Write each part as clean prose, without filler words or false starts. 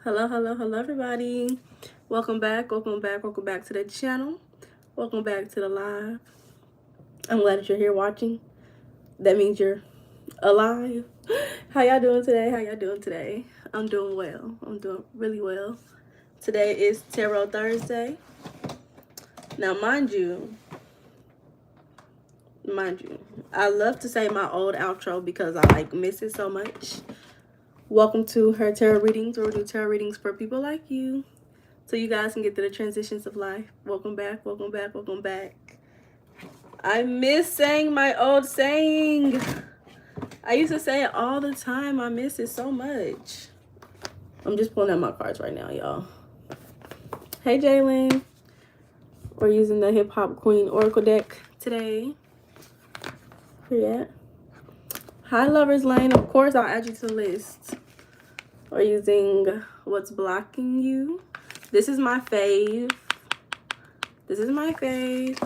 Hello, hello, hello, everybody. Welcome back, welcome back, welcome back to the channel. Welcome back to the live. I'm glad that you're here watching. That means you're alive. How y'all doing today? How y'all doing today? I'm doing well. I'm doing really well. Today is Tarot Thursday. Now, mind you, I love to say my old outro because I miss it so much. Welcome to her tarot readings, where we do tarot readings for people like you, so you guys can get through the transitions of life. Welcome back, welcome back, welcome back. I miss saying my old saying. I used to say it all the time. I miss it so much. I'm just pulling out my cards right now, y'all. Hey, Jalen. We're using the Hip Hop Queen Oracle deck today. Where you at? Hi, Lover's Lane. Of course, I'll add you to the list. We're using What's Blocking You. This is my fave. This is my fave.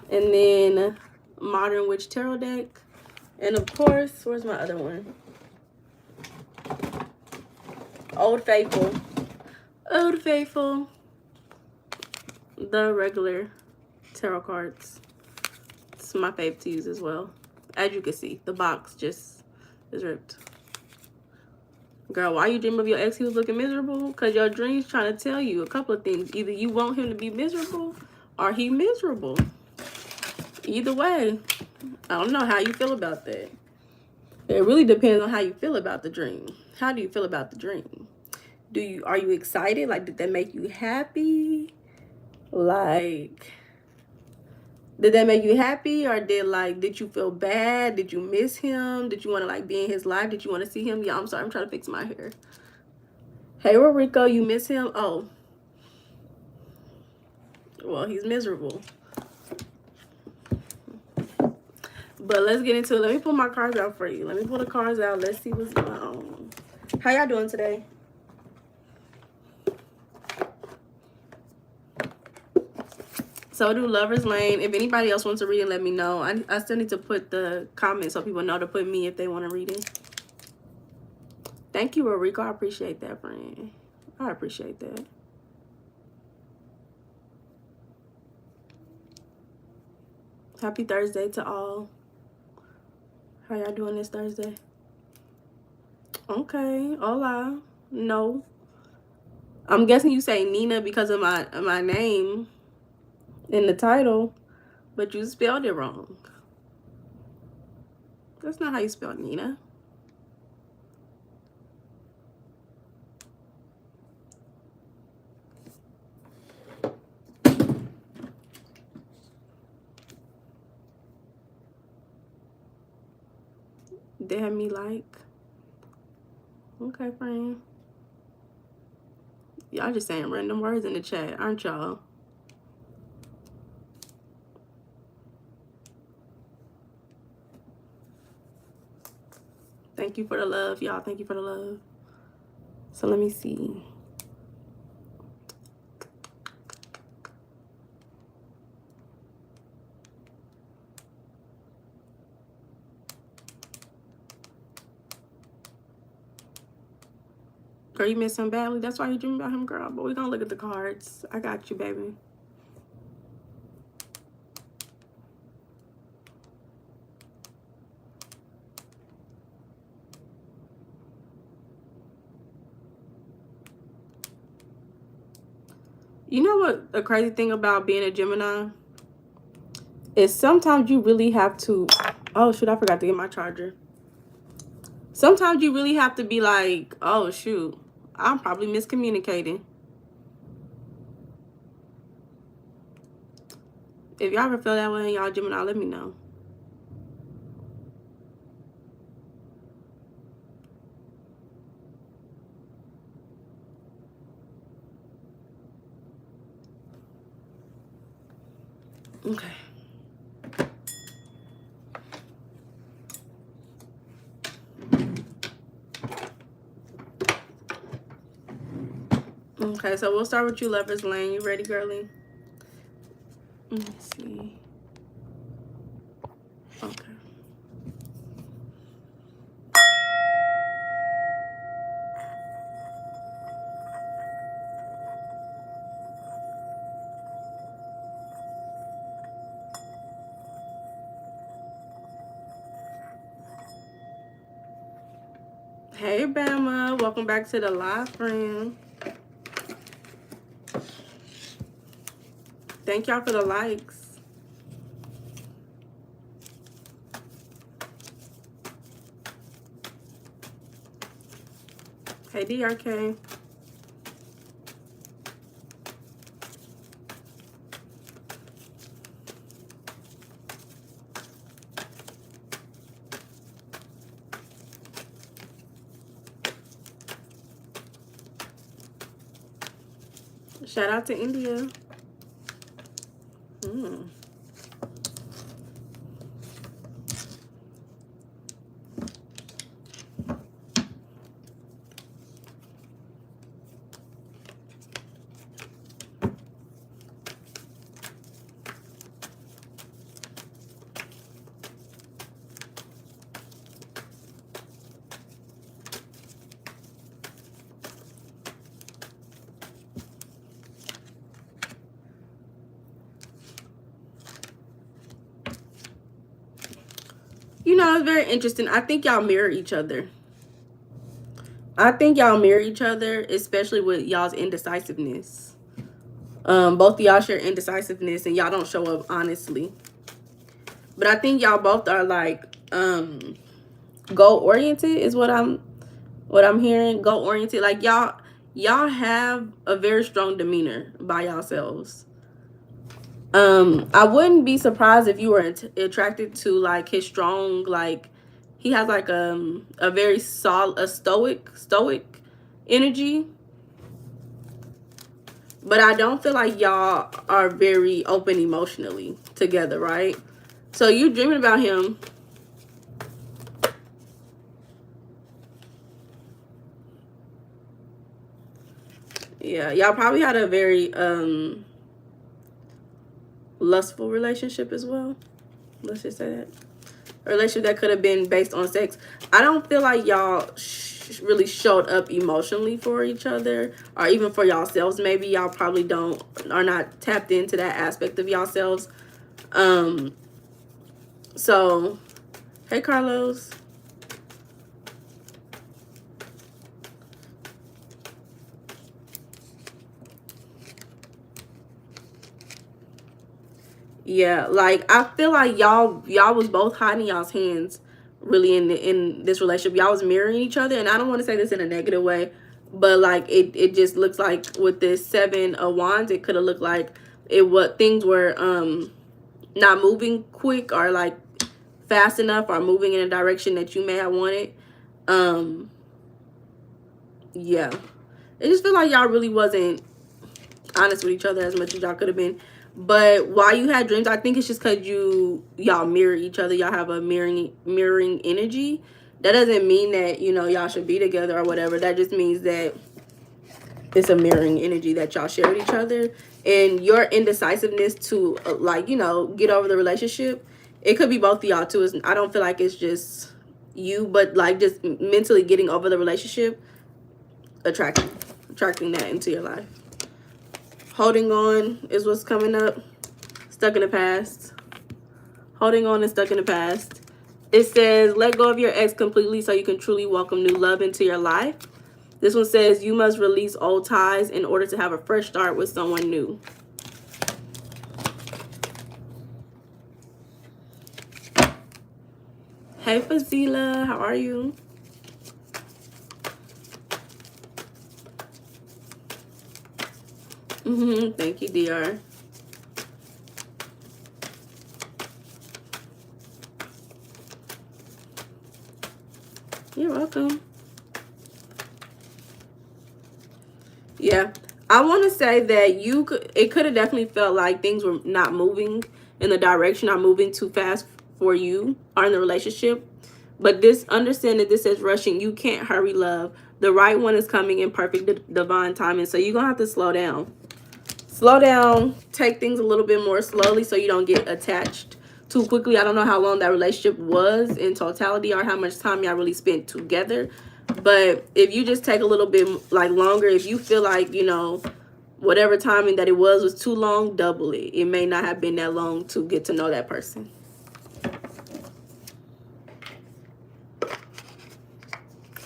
And then Modern Witch Tarot deck. And of course, where's my other one? Old Faithful. Old Faithful. The regular tarot cards. It's my fave to use as well. As you can see, the box just is ripped. Girl, why you dream of your ex? He was looking miserable? Because your dream's trying to tell you a couple of things. Either you want him to be miserable or he miserable. Either way, I don't know how you feel about that. It really depends on how you feel about the dream. How do you feel about the dream? Are you excited? Like, did that make you happy? Like, did that make you happy? Or did you feel bad? Did you miss him? Did you want to be in his life? Did you want to see him? Yeah, I'm sorry, I'm trying to fix my hair. Hey, Rico, you miss him? Oh, well, he's miserable. But let's get into it. Let me pull my cards out for you. Let me pull the cards out. Let's see what's going on. How y'all doing today? So do Lover's Lane. If anybody else wants to read it, let me know. I still need to put the comments so people know to put me if they want to read it. Thank you, Rico. I appreciate that, friend. I appreciate that. Happy Thursday to all. How y'all doing this Thursday? Okay, hola. No. I'm guessing you say Nina because of my name in the title, but you spelled it wrong. That's not how you spell Nina. They have me like. Okay, friend. Y'all just saying random words in the chat, aren't y'all? Thank you for the love, y'all. Thank you for the love. So let me see. Girl, you miss him badly. That's why you dream about him, girl. But we're gonna look at the cards. I got you, baby. You know what the crazy thing about being a Gemini is sometimes you really have to, oh shoot, I forgot to get my charger. Sometimes you really have to be like, oh shoot, I'm probably miscommunicating. If y'all ever feel that way and y'all Gemini, let me know. Okay. Okay, so we'll start with you, Lover's Lane. You ready, girly? Let's see. Okay. Hey, Bama. Welcome back to the live, friend. Thank y'all for the likes. Hey, DRK. Shout out to India. You know, it's very interesting. I think y'all mirror each other. Especially with y'all's indecisiveness. Both of y'all share indecisiveness and y'all don't show up honestly. But I think y'all both are like goal oriented is what I'm hearing. Goal oriented. Like y'all have a very strong demeanor by yourselves. I wouldn't be surprised if you were attracted to like his strong, like he has like a very stoic energy. But I don't feel like y'all are very open emotionally together, right? So you dreaming about him. Yeah, y'all probably had a very lustful relationship as well. Let's just say that. A relationship that could have been based on sex. I don't feel like y'all really showed up emotionally for each other or even for yourselves. Maybe y'all probably are not tapped into that aspect of yourselves. So, hey, Carlos. Yeah, like I feel like y'all was both hiding y'all's hands really in this relationship. Y'all was mirroring each other, and I don't want to say this in a negative way, but like it just looks like with this 7 of Wands, it could have looked like things were not moving quick or like fast enough or moving in a direction that you may have wanted. Yeah, it just feel like y'all really wasn't honest with each other as much as y'all could have been. But while you had dreams, I think it's just because y'all mirror each other. Y'all have a mirroring energy. That doesn't mean that, you know, y'all should be together or whatever. That just means that it's a mirroring energy that y'all share with each other. And your indecisiveness to, like, you know, get over the relationship, it could be both of y'all too. I don't feel like it's just you, but like just mentally getting over the relationship, attracting that into your life. Holding on is what's coming up. Stuck in the past. Holding on and stuck in the past. It says, let go of your ex completely so you can truly welcome new love into your life. This one says, you must release old ties in order to have a fresh start with someone new. Hey, Fazila. How are you? Thank you, DR. You're welcome. Yeah, I want to say that it could have definitely felt like things were not moving in the direction, not moving too fast for you or in the relationship. But understand that this says rushing. You can't hurry love. The right one is coming in perfect divine timing. So you're going to have to slow down. Slow down. Take things a little bit more slowly so you don't get attached too quickly. I don't know how long that relationship was in totality or how much time y'all really spent together. But if you just take a little bit like longer, if you feel like, you know, whatever timing that it was too long, double it. It may not have been that long to get to know that person.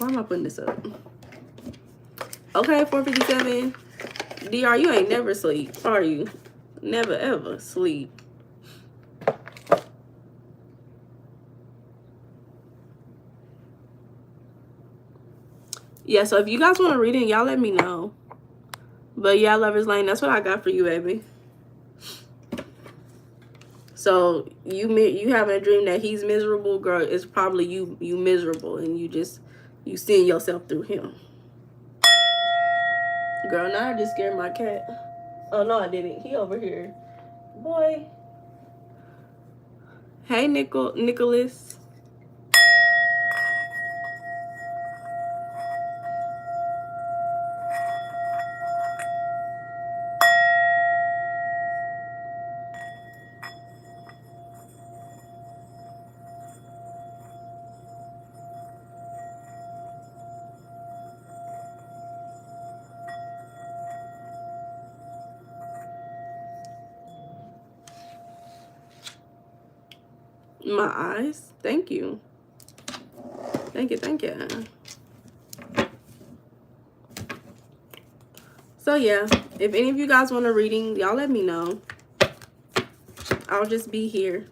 Why am I putting this up? Okay, 457. DR, you ain't never sleep, are you? Never ever sleep. Yeah, so if you guys want to read it, y'all let me know. But yeah, Lover's Lane, that's what I got for you, baby. So you having a dream that he's miserable, girl, it's probably you miserable, and you seeing yourself through him. Girl, now I just scared my cat. Oh no, I didn't. He over here. Boy. Hey, Nicholas. My eyes. Thank you. Thank you. Thank you. So yeah, if any of you guys want a reading, y'all let me know. I'll just be here.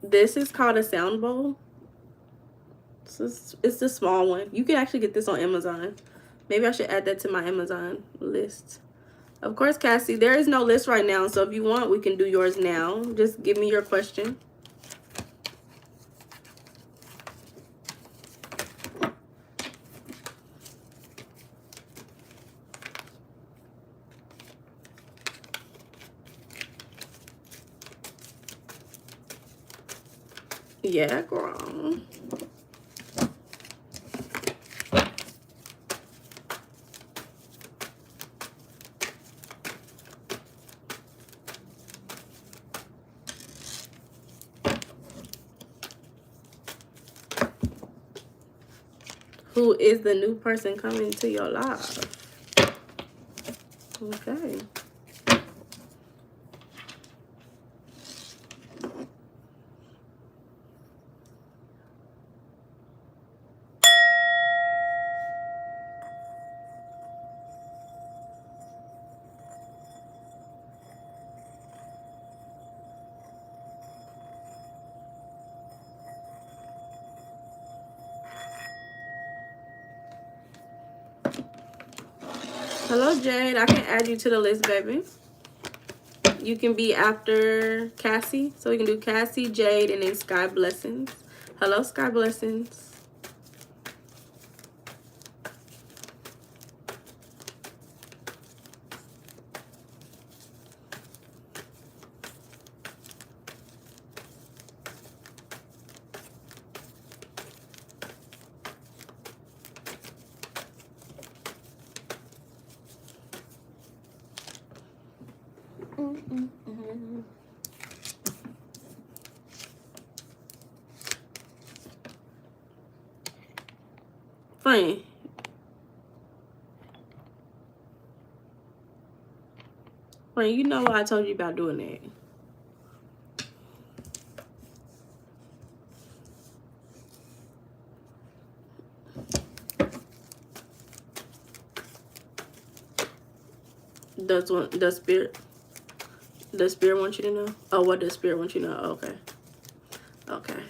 This is called a sound bowl. It's the small one. You can actually get this on Amazon. Maybe I should add that to my Amazon list. Of course, Cassie, there is no list right now. So if you want, we can do yours now. Just give me your question. Yeah, girl. Who is the new person coming to your life? Okay. Hello, Jade. I can add you to the list, baby. You can be after Cassie. So we can do Cassie, Jade, and then Sky Blessings. Hello, Sky Blessings. Friend. Friend, you know I told you about doing that. Does one the spirit wants you to know? Oh, what does spirit want you to know? Okay. Okay.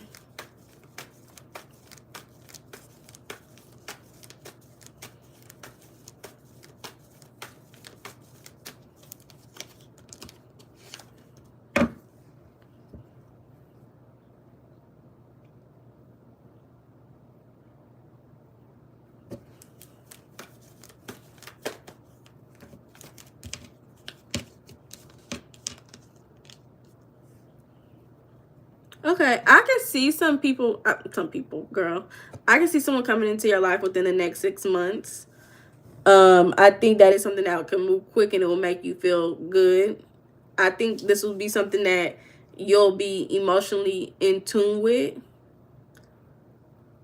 Okay, I can see some people, girl. I can see someone coming into your life within the next 6 months. I think that is something that can move quick and it will make you feel good. I think this will be something that you'll be emotionally in tune with.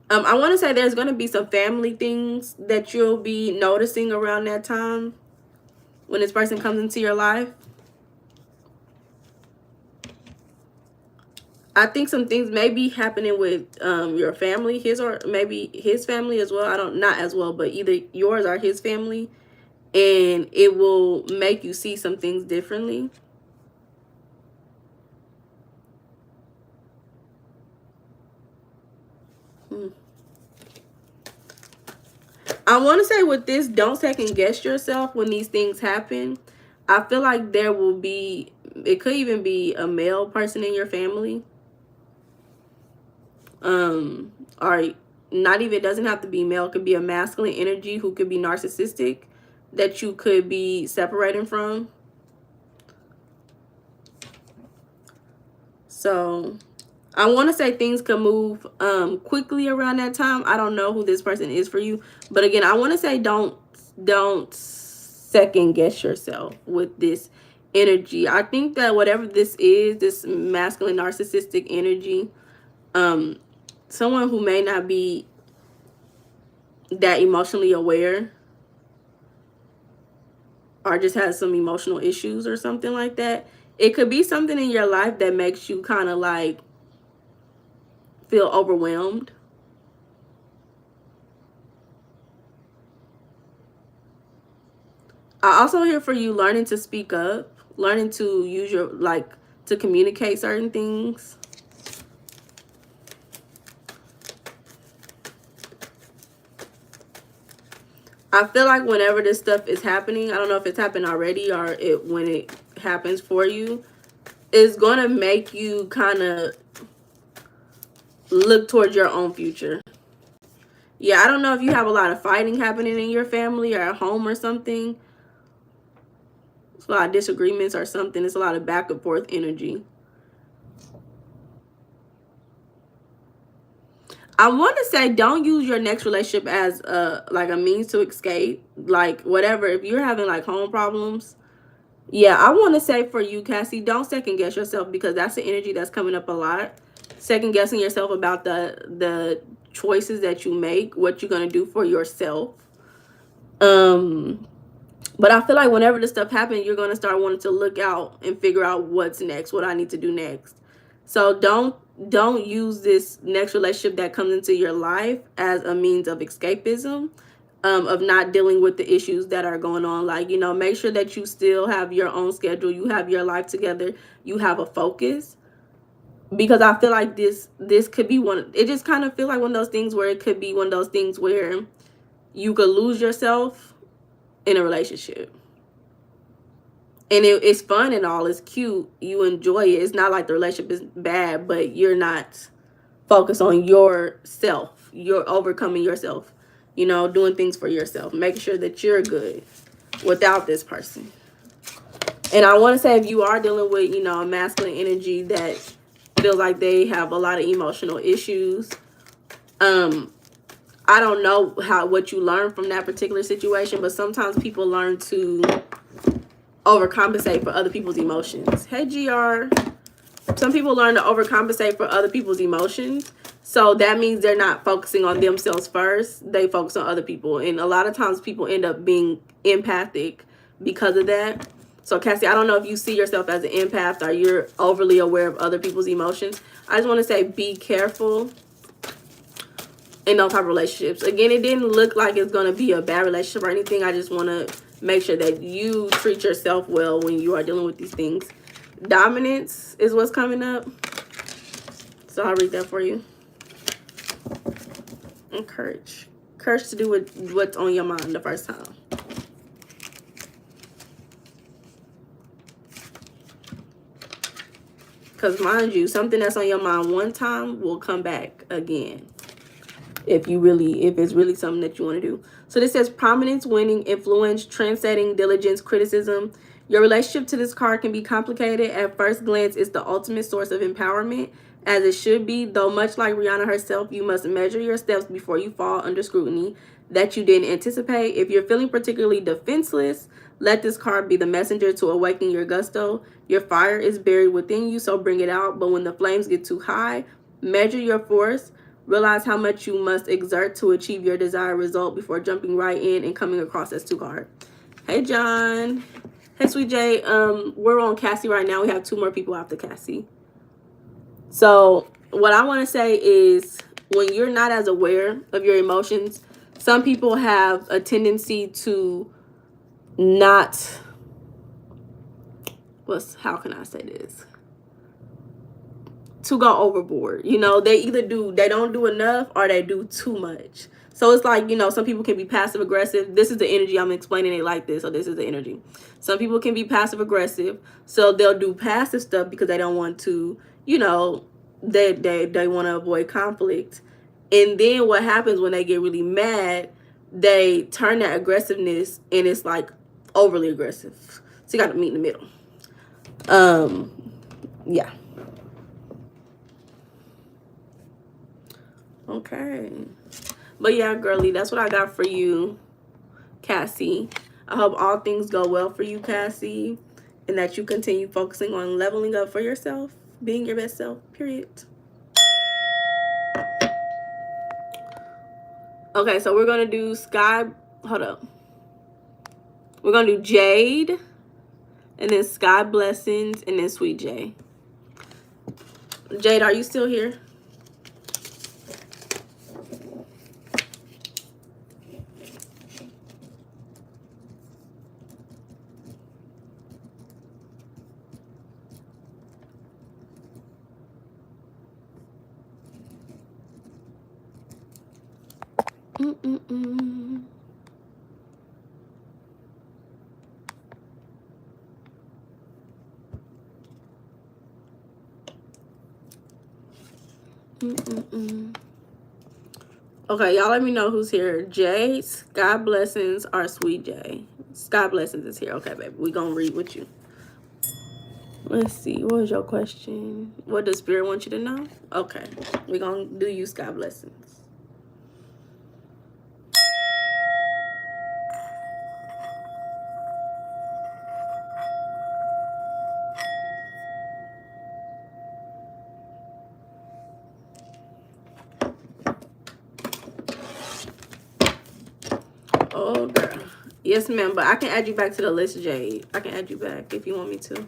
I want to say there's going to be some family things that you'll be noticing around that time. when this person comes into your life. I think some things may be happening with your family, his or maybe his family as well. I don't, not as well, but either yours or his family. And it will make you see some things differently. I want to say with this, don't second guess yourself when these things happen. I feel like there will be, it could even be a male person in your family. Or not even, it doesn't have to be male. It could be a masculine energy who could be narcissistic that you could be separating from. So I want to say things can move quickly around that time. I don't know who this person is for you, but again, I want to say don't second guess yourself with this energy. I think that whatever this is, this masculine narcissistic energy, someone who may not be that emotionally aware or just has some emotional issues or something like that. It could be something in your life that makes you kind of like feel overwhelmed. I also hear for you learning to speak up, learning to use your, like, to communicate certain things. I feel like whenever this stuff is happening, I don't know if it's happened already or when it happens for you, it's going to make you kind of look towards your own future. Yeah, I don't know if you have a lot of fighting happening in your family or at home or something. It's a lot of disagreements or something. It's a lot of back and forth energy. I want to say don't use your next relationship as like a means to escape. Like whatever, if you're having like home problems, yeah, I want to say for you, Cassie, don't second guess yourself, because that's the energy that's coming up a lot. Second guessing yourself about the choices that you make, what you're going to do for yourself. But I feel like whenever this stuff happens, you're going to start wanting to look out and figure out what's next, what I need to do next. So don't use this next relationship that comes into your life as a means of escapism, of not dealing with the issues that are going on. Like, you know, make sure that you still have your own schedule, you have your life together, you have a focus. Because I feel like this could be one, it just kind of feel like one of those things where it could be one of those things where you could lose yourself in a relationship. And it's fun and all, it's cute, you enjoy it. It's not like the relationship is bad, but you're not focused on yourself. You're overcoming yourself, you know, doing things for yourself, making sure that you're good without this person. And I want to say, if you are dealing with, you know, a masculine energy that feels like they have a lot of emotional issues, I don't know what you learned from that particular situation, but sometimes people learn to overcompensate for other people's emotions. Hey, GR. Some people learn to overcompensate for other people's emotions. So that means they're not focusing on themselves first. They focus on other people. And a lot of times people end up being empathic because of that. So, Cassie, I don't know if you see yourself as an empath or you're overly aware of other people's emotions. I just want to say be careful in those type of relationships. Again, it didn't look like it's going to be a bad relationship or anything. I just want to make sure that you treat yourself well when you are dealing with these things. Dominance is what's coming up. So I'll read that for you. And courage. Courage to do what's on your mind the first time. Because mind you, something that's on your mind one time will come back again. If it's really something that you want to do. So this says prominence, winning, influence, trendsetting, diligence, criticism. Your relationship to this card can be complicated. At first glance, it's the ultimate source of empowerment, as it should be. Though much like Rihanna herself, you must measure your steps before you fall under scrutiny that you didn't anticipate. If you're feeling particularly defenseless, let this card be the messenger to awaken your gusto. Your fire is buried within you, so bring it out. But when the flames get too high, measure your force. Realize how much you must exert to achieve your desired result before jumping right in and coming across as too hard. Hey, John. Hey, Sweet J. We're on Cassie right now. We have 2 more people after Cassie. So what I want to say is, when you're not as aware of your emotions, some people have a tendency to not, how can I say this? To go overboard. You know, they don't do enough, or they do too much. So it's like, you know, some people can be passive aggressive. This is the energy. I'm explaining it like this. So this is the energy. Some people can be passive aggressive. So they'll do passive stuff because they don't want to, you know, they want to avoid conflict. And then what happens when they get really mad, they turn that aggressiveness, and it's like overly aggressive. So you got to meet in the middle. Yeah. Okay. But yeah, girly, that's what I got for you, Cassie. I hope all things go well for you, Cassie, and that you continue focusing on leveling up for yourself, being your best self, period. Okay, so we're going to do hold up. We're going to do Jade, and then Sky Blessings, and then Sweet J. Jade, are you still here? Okay, y'all let me know who's here. Jay, Sky Blessings, or Sweet J. Sky Blessings is here. Okay, baby. We're going to read with you. Let's see. What was your question? What does Spirit want you to know? Okay. We're going to do you, Sky Blessings. Oh, girl. Yes, ma'am. But I can add you back to the list, Jade. I can add you back if you want me to.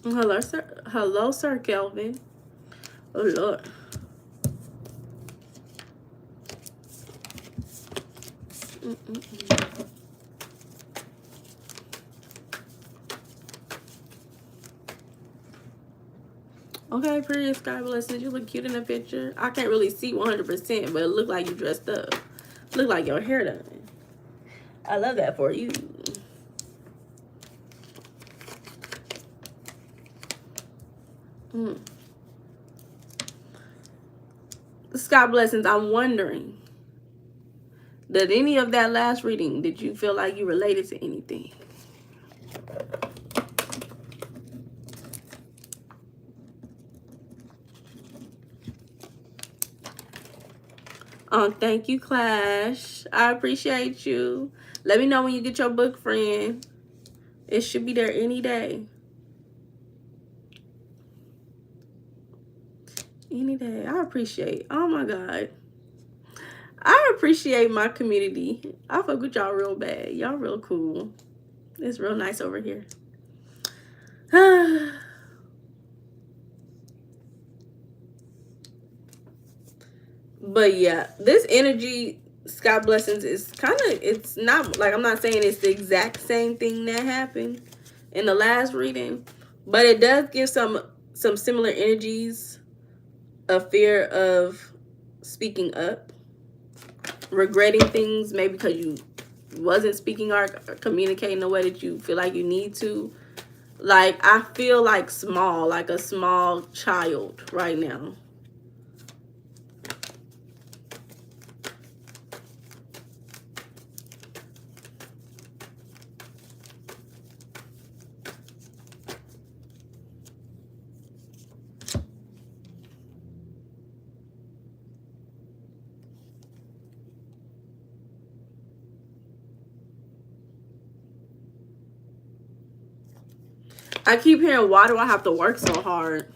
Hello, sir. Hello, Sir Kelvin. Oh, Lord. Okay, pretty Sky Blessings. You look cute in the picture. I can't really see 100%, but it look like you dressed up. Look like your hair done. I love that for you. Sky Blessings, I'm wondering, did any of that last reading, did you feel like you related to anything? Thank you, Clash. I appreciate you. Let me know when you get your book, friend. It should be there any day. Any day. I appreciate. Oh my God. I appreciate my community. I fuck with y'all real bad. Y'all real cool. It's real nice over here. But yeah, this energy, Sky Blessings, is kind of, it's not like, I'm not saying it's the exact same thing that happened in the last reading, but it does give some similar energies of fear of speaking up, regretting things, maybe because you wasn't speaking or communicating the way that you feel like you need to. Like, I feel like a small child right now. I keep hearing, why do I have to work so hard?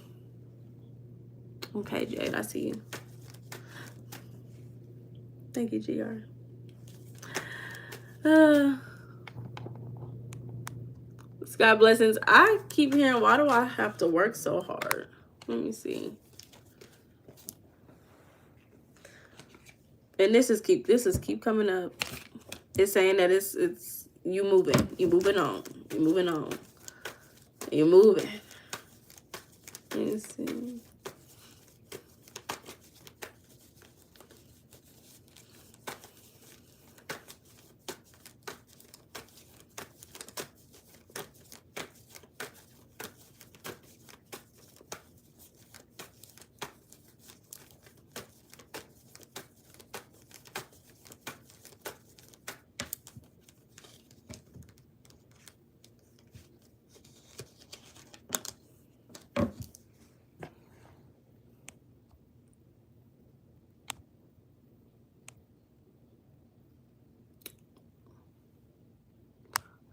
Okay, Jade, I see you. Thank you, GR. Sky Blessings. I keep hearing, why do I have to work so hard? Let me see. And this is keep coming up. It's saying that it's you moving on, you're moving on. You're moving. Let me see.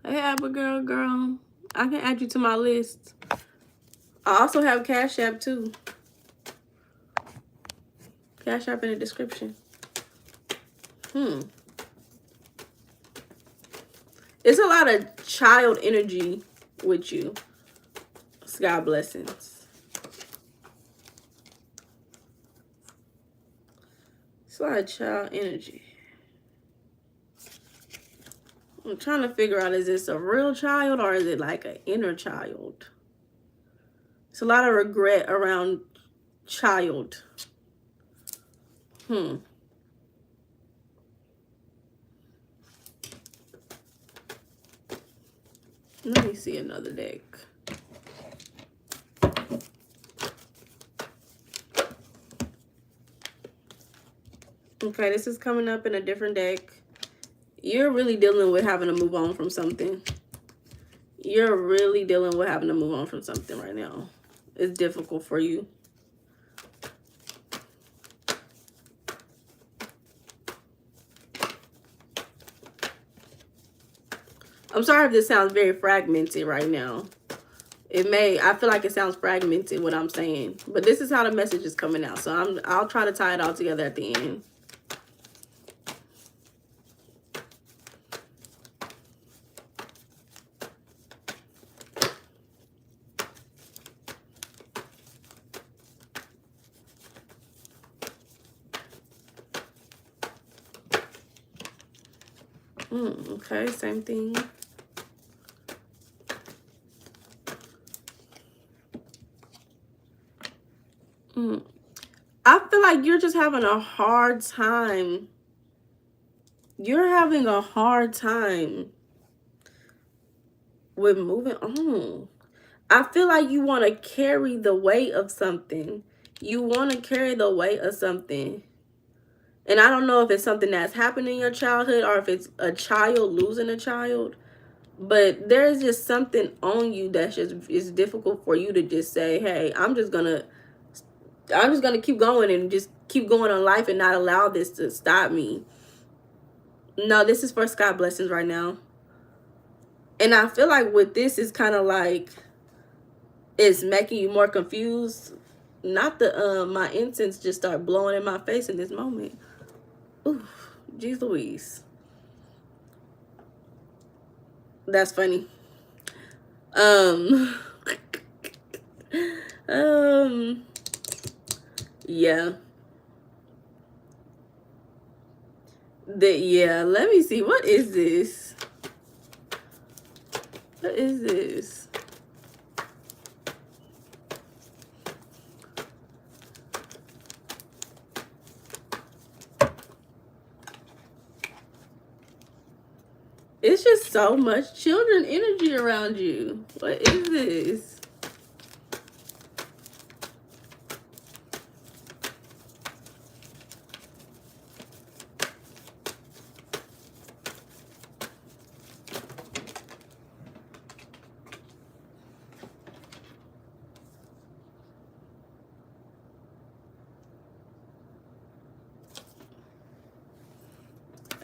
Hey, Abigail, girl. I can add you to my list. I also have Cash App, too. Cash App in the description. It's a lot of child energy with you. Sky Blessings. It's a lot of child energy. I'm trying to figure out, is this a real child or is it like an inner child? It's a lot of regret around child. Let me see another deck. Okay, this is coming up in a different deck. You're really dealing with having to move on from something. You're really dealing with having to move on from something right now. It's difficult for you. I'm sorry if this sounds very fragmented right now. It may, I feel like it sounds fragmented what I'm saying, but this is how the message is coming out. So I'll try to tie it all together at the end. Okay, same thing. I feel like you're just having a hard time. You're having a hard time with moving on. I feel like you want to carry the weight of something. You want to carry the weight of something. And I don't know if it's something that's happened in your childhood or if it's a child losing a child. But there's just something on you that's just, it's difficult for you to just say, hey, I'm just gonna keep going and just keep going on life and not allow this to stop me. No, this is for Sky Blessings right now. And I feel like with this is kind of like it's making you more confused. Not the my incense just start blowing in my face in this moment. Ooh, geez Louise. That's funny. Yeah. Yeah, let me see. What is this? What is this? It's just so much children energy around you. What is this?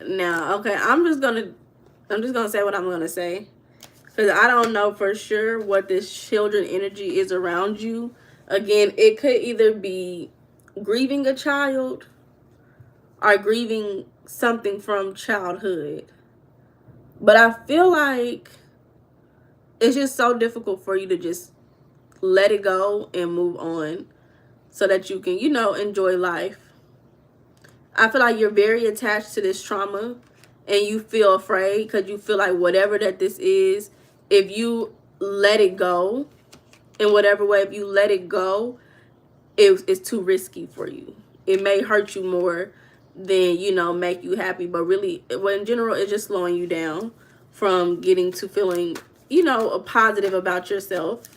Now, okay, I'm just gonna say what I'm gonna say. Because I don't know for sure what this children energy is around you. Again, it could either be grieving a child or grieving something from childhood. But I feel like it's just so difficult for you to just let it go and move on so that you can, enjoy life. I feel like you're very attached to this trauma and you feel afraid because you feel like whatever that this is, if you let it go in whatever way, if you let it go, it's too risky for you. It may hurt you more than, make you happy. But really, well, in general, it's just slowing you down from getting to feeling, a positive about yourself.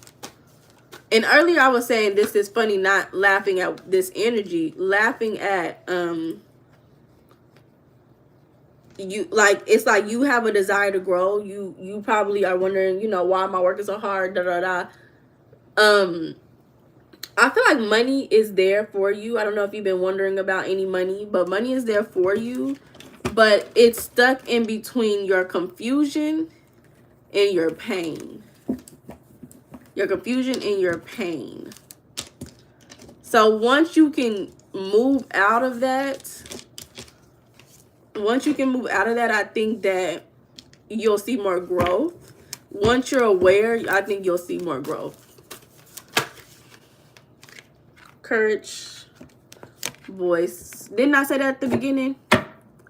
And earlier I was saying this is funny, not laughing at this energy, laughing at you, like it's like you have a desire to grow. You probably are wondering, why am I working so hard, da da da. I feel like money is there for you. I don't know if you've been wondering about any money, but money is there for you, but it's stuck in between your confusion and your pain. Your confusion and your pain. So once you can move out of that, I think that you'll see more growth. Once you're aware, I think you'll see more growth. Courage, voice. Didn't I say that at the beginning?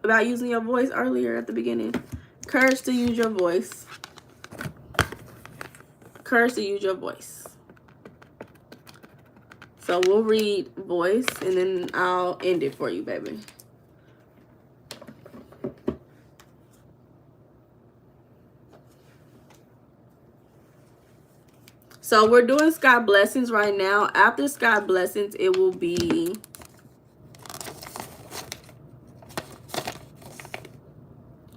About using your voice earlier at the beginning? Courage to use your voice. Courage to use your voice. So we'll read voice and then I'll end it for you, baby. So we're doing sky blessings right now. After sky blessings, it will be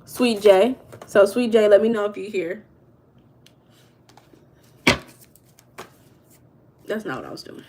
Sweet J. So Sweet J, let me know if you're here. That's not what I was doing.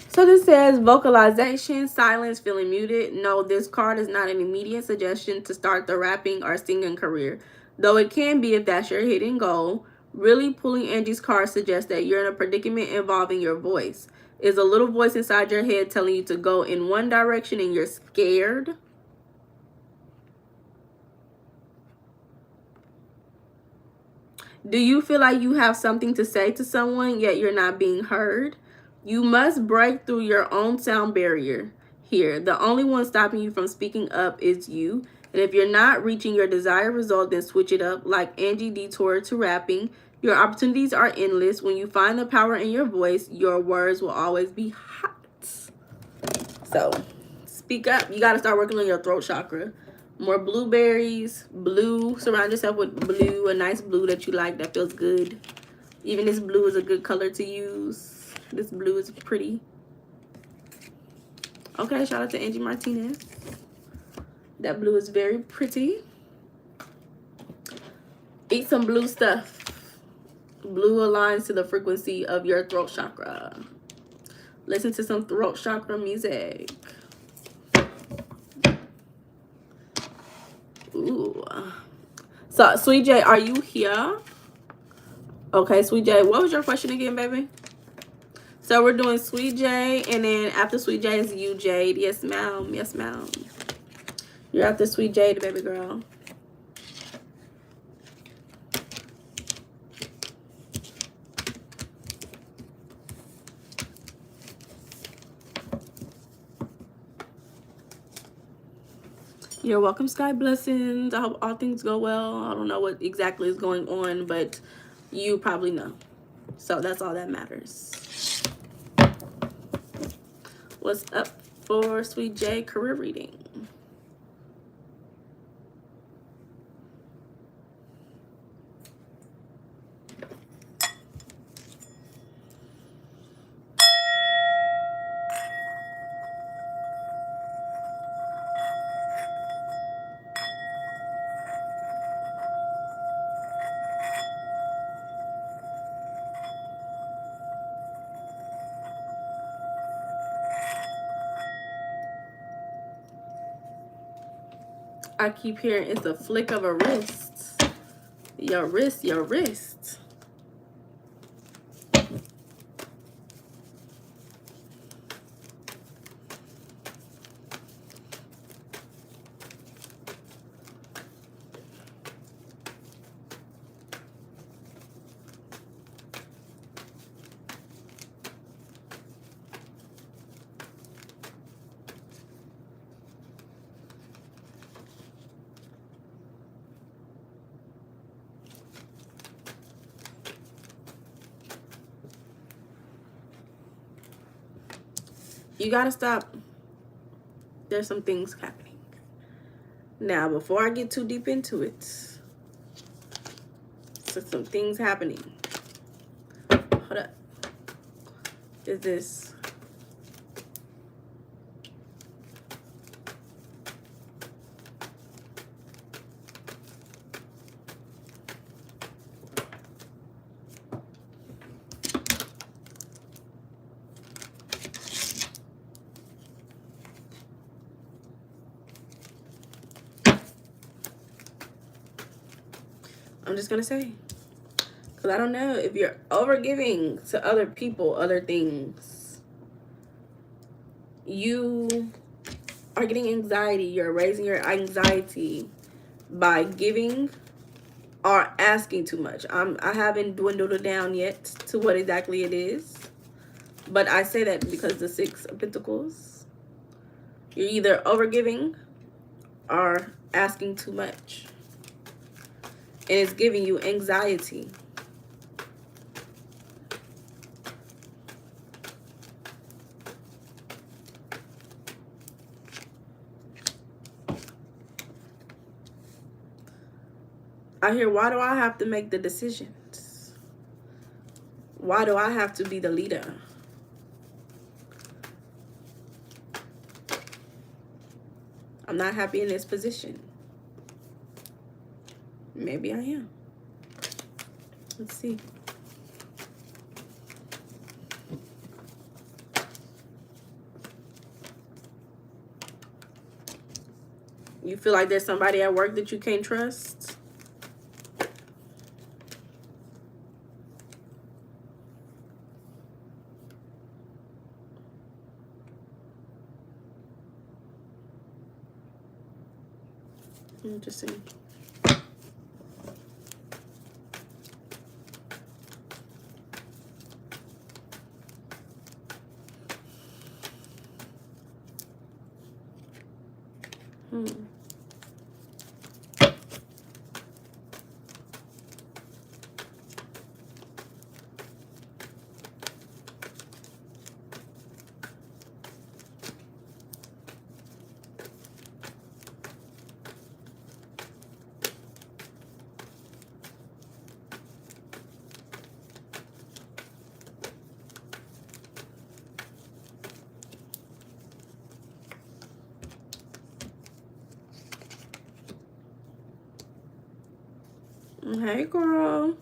So this says vocalization, silence, feeling muted. No, this card is not an immediate suggestion to start the rapping or singing career, though it can be if that's your hidden goal. Really, pulling Angie's card suggests that you're in a predicament involving your voice. It's a little voice inside your head telling you to go in one direction and you're scared. Do you feel like you have something to say to someone, yet you're not being heard? You must break through your own sound barrier here. The only one stopping you from speaking up is you. And if you're not reaching your desired result, then switch it up. Like Angie detoured to rapping. Your opportunities are endless. When you find the power in your voice, your words will always be hot. So, speak up. You got to start working on your throat chakra. More blueberries, blue. Surround yourself with blue, a nice blue that you like, that feels good. Even this blue is a good color to use. This blue is pretty. Okay, shout out to Angie Martinez. That blue is very pretty. Eat some blue stuff. Blue aligns to the frequency of your throat chakra. Listen to some throat chakra music. Ooh. So, Sweet J, are you here? Okay, Sweet J, what was your question again, baby? So we're doing Sweet J, and then after Sweet J is you, Jade. Yes, ma'am. Yes, ma'am. You're after Sweet Jade, baby girl. You're welcome, Sky Blessings. I hope all things go well. I don't know what exactly is going on, but you probably know. So that's all that matters. What's up for Sweet J career reading? I keep hearing it's a flick of a wrist. Your wrist, your wrist. You gotta stop. There's some things happening. Now, before I get too deep into it, so some things happening. Hold up. Is this? I'm just gonna say, because I don't know if you're overgiving to other people, other things. You are getting anxiety. You're raising your anxiety by giving or asking too much. I haven't dwindled it down yet to what exactly it is. But I say that because the Six of Pentacles, you're either overgiving or asking too much. And it's giving you anxiety. I hear, why do I have to make the decisions? Why do I have to be the leader? I'm not happy in this position. Maybe I am. Let's see. You feel like there's somebody at work that you can't trust? Interesting. Hey, girl.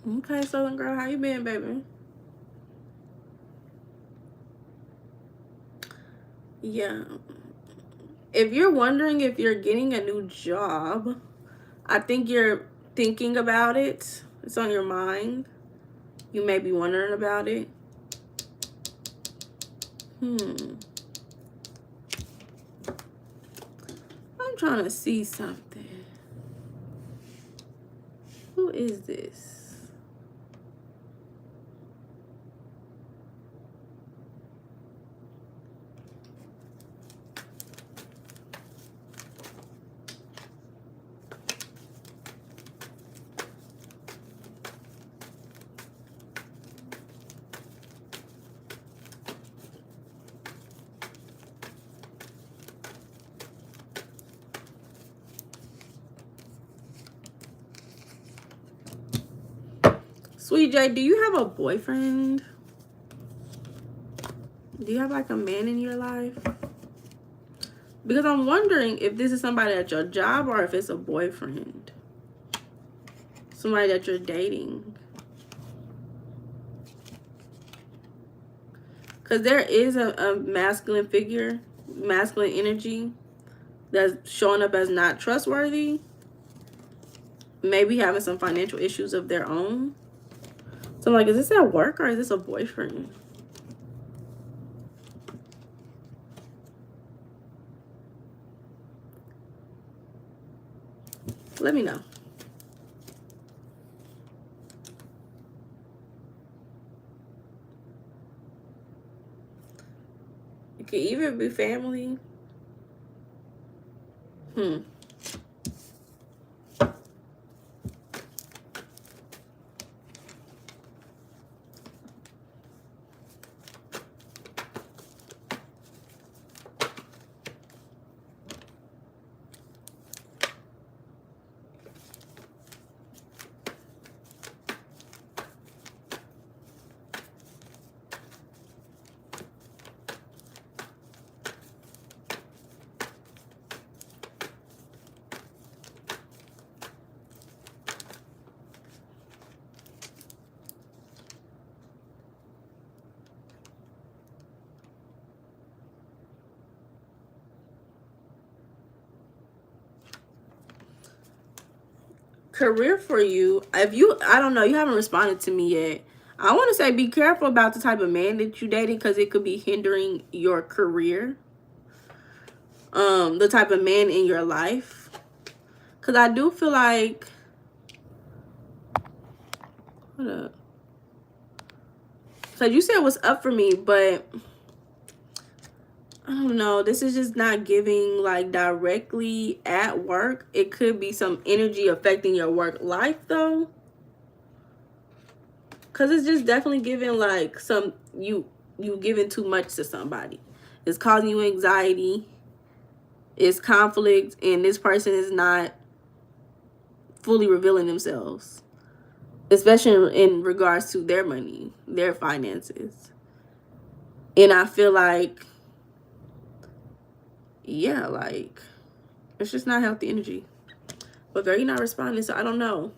Okay, Southern girl, how you been, baby? Yeah. If you're wondering if you're getting a new job, I think you're thinking about it. It's on your mind. You may be wondering about it. I'm trying to see something. Who is this? Sweet J, do you have a boyfriend? Do you have like a man in your life? Because I'm wondering if this is somebody at your job or if it's a boyfriend. Somebody that you're dating. Because there is a masculine figure, masculine energy that's showing up as not trustworthy. Maybe having some financial issues of their own. So I'm like, is this at work or is this a boyfriend? Let me know. It could even be family. Career for you, if you, I don't know, you haven't responded to me yet. I want to say be careful about the type of man that you dating, because it could be hindering your career. The type of man in your life, because I do feel like, hold up, so you said what's up for me, but I don't know, this is just not giving like directly at work. It could be some energy affecting your work life though, because it's just definitely giving like some, you giving too much to somebody. It's causing you anxiety, it's conflict, and this person is not fully revealing themselves, especially in regards to their money, their finances. And I feel like, yeah, like, it's just not healthy energy. But girl, you're not responding, so I don't know.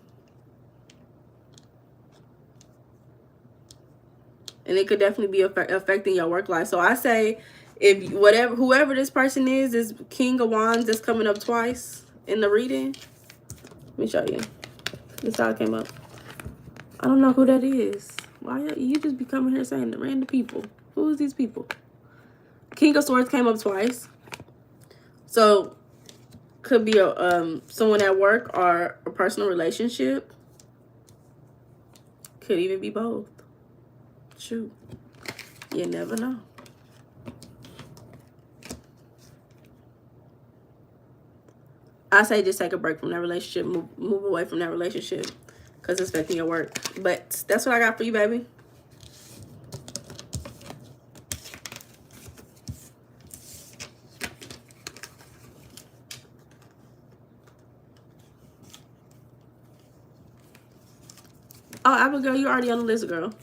And it could definitely be affecting your work life. So I say, if whoever this person is King of Wands that's coming up twice in the reading. Let me show you. This how it came up. I don't know who that is. Why you just be coming here saying the random people? Who is these people? King of Swords came up twice. So could be a someone at work or a personal relationship. Could even be both. Shoot. You never know. I say just take a break from that relationship. Move away from that relationship, because it's affecting your work. But that's what I got for you, baby. Oh, Abigail, you already on the list, girl.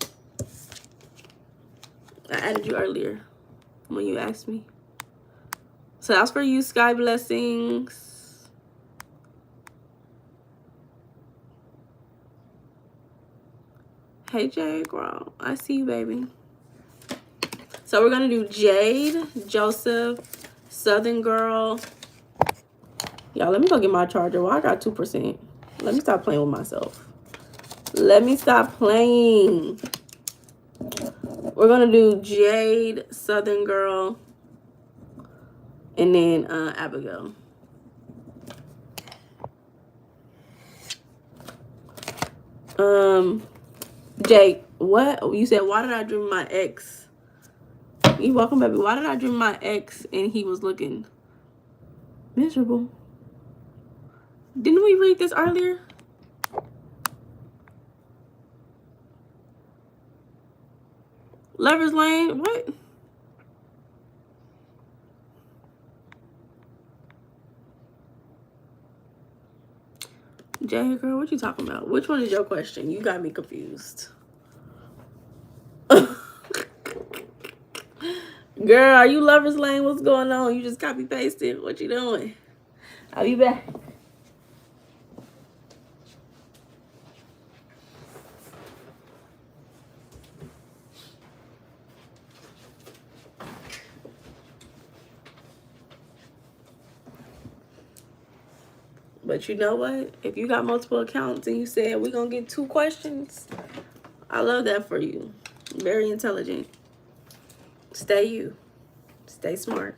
I added you earlier when you asked me. So that's for you, Sky Blessings. Hey, Jade, girl. I see you, baby. So we're going to do Jade, Joseph, Southern Girl. Y'all, let me go get my charger. Well, I got 2%. Let me stop playing with myself. Let me stop playing. We're going to do Jade, Southern Girl, and then Abigail. Jake, what? You said, why did I dream my ex? You welcome, baby. Why did I dream my ex and he was looking miserable? Didn't we read this earlier? Lover's Lane? What? Jay, girl, what you talking about? Which one is your question? You got me confused. Girl, are you Lover's Lane? What's going on? You just copy pasted. What you doing? I'll be back. But you know what? If you got multiple accounts and you said we're going to get 2 questions, I love that for you. Very intelligent. Stay you. Stay smart.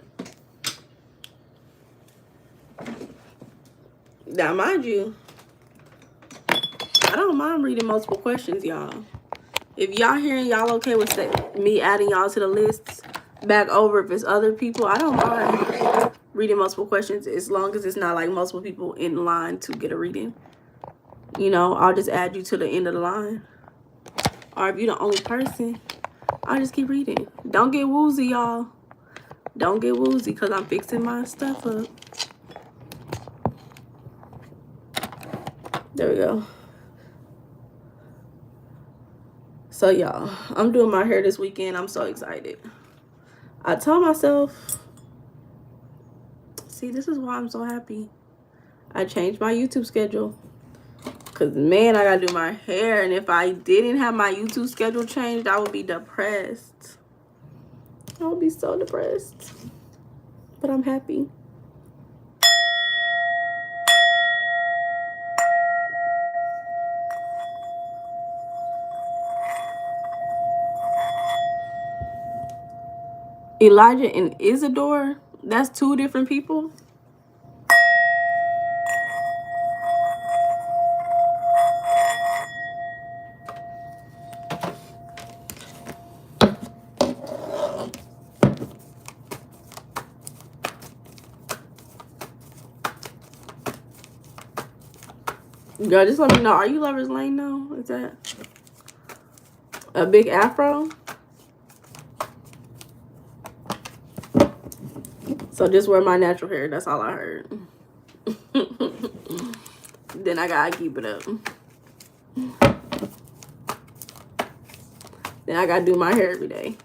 Now, mind you, I don't mind reading multiple questions, y'all. If y'all hearing y'all okay with me adding y'all to the list back over if it's other people, I don't mind reading multiple questions as long as it's not like multiple people in line to get a reading. You know, I'll just add you to the end of the line. Or if you're the only person, I'll just keep reading. Don't get woozy, y'all. Don't get woozy because I'm fixing my stuff up. There we go. So, y'all, I'm doing my hair this weekend. I'm so excited. I told myself, see, this is why I'm so happy. I changed my YouTube schedule. Because, man, I got to do my hair. And if I didn't have my YouTube schedule changed, I would be depressed. I would be so depressed. But I'm happy. Elijah and Isidore, that's 2 different people. Girl, just let me know. Are you Lover's Lane now? Is that a big afro? So just wear my natural hair. That's all I heard. Then I gotta keep it up. Then I gotta do my hair every day.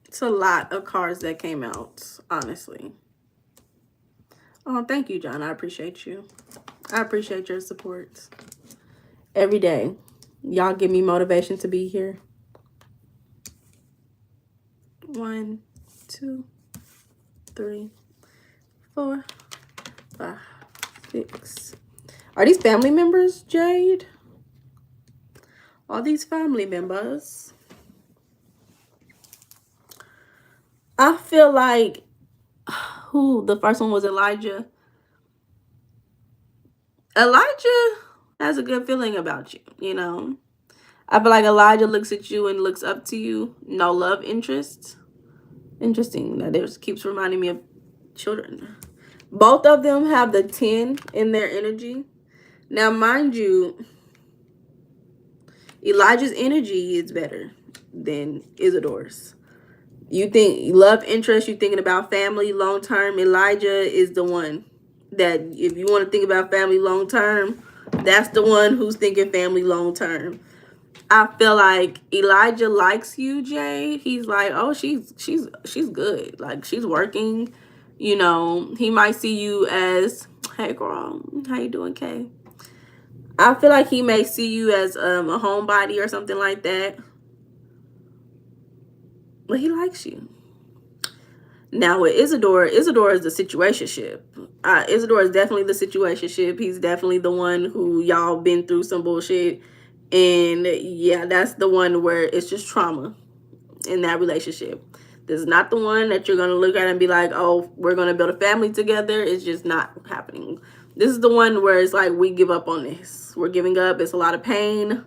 It's a lot of cards that came out, honestly. Oh, thank you, John. I appreciate you. I appreciate your support. Every day. Y'all give me motivation to be here. 1, 2, 3, 4, 5, 6. Are these family members, Jade? Are these family members? I feel like the first one was Elijah. Elijah has a good feeling about you, you know. I feel like Elijah looks at you and looks up to you. No love interest. Interesting. That just keeps reminding me of children. Both of them have the 10 in their energy. Now, mind you, Elijah's energy is better than Isidore's. You think love interest, you thinking about family long term. Elijah is the one that if you want to think about family long term, that's the one who's thinking family long term. I feel like Elijah likes you, Jay. He's like, oh, she's good. Like, she's working. You know, he might see you as, hey, girl, how you doing, Kay? I feel like he may see you as a homebody or something like that. But he likes you. Now with Isidore is the situationship. Isidore is definitely the situationship. He's definitely the one who y'all been through some bullshit. And yeah, that's the one where it's just trauma in that relationship. This is not the one that you're going to look at and be like, oh, we're going to build a family together. It's just not happening. This is the one where it's like, we give up on this. We're giving up. It's a lot of pain.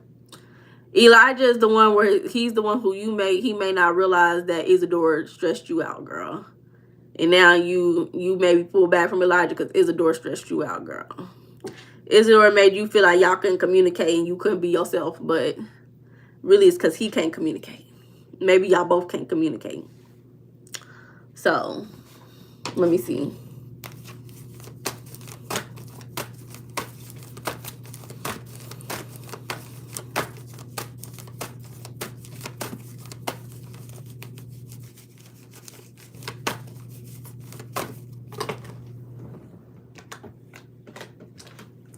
Elijah is the one where he's the one who he may not realize that Isadora stressed you out, girl. And now you maybe pull back from Elijah because Isadora stressed you out, girl. Isadora made you feel like y'all couldn't communicate and you couldn't be yourself, but really it's because he can't communicate. Maybe y'all both can't communicate. So, let me see.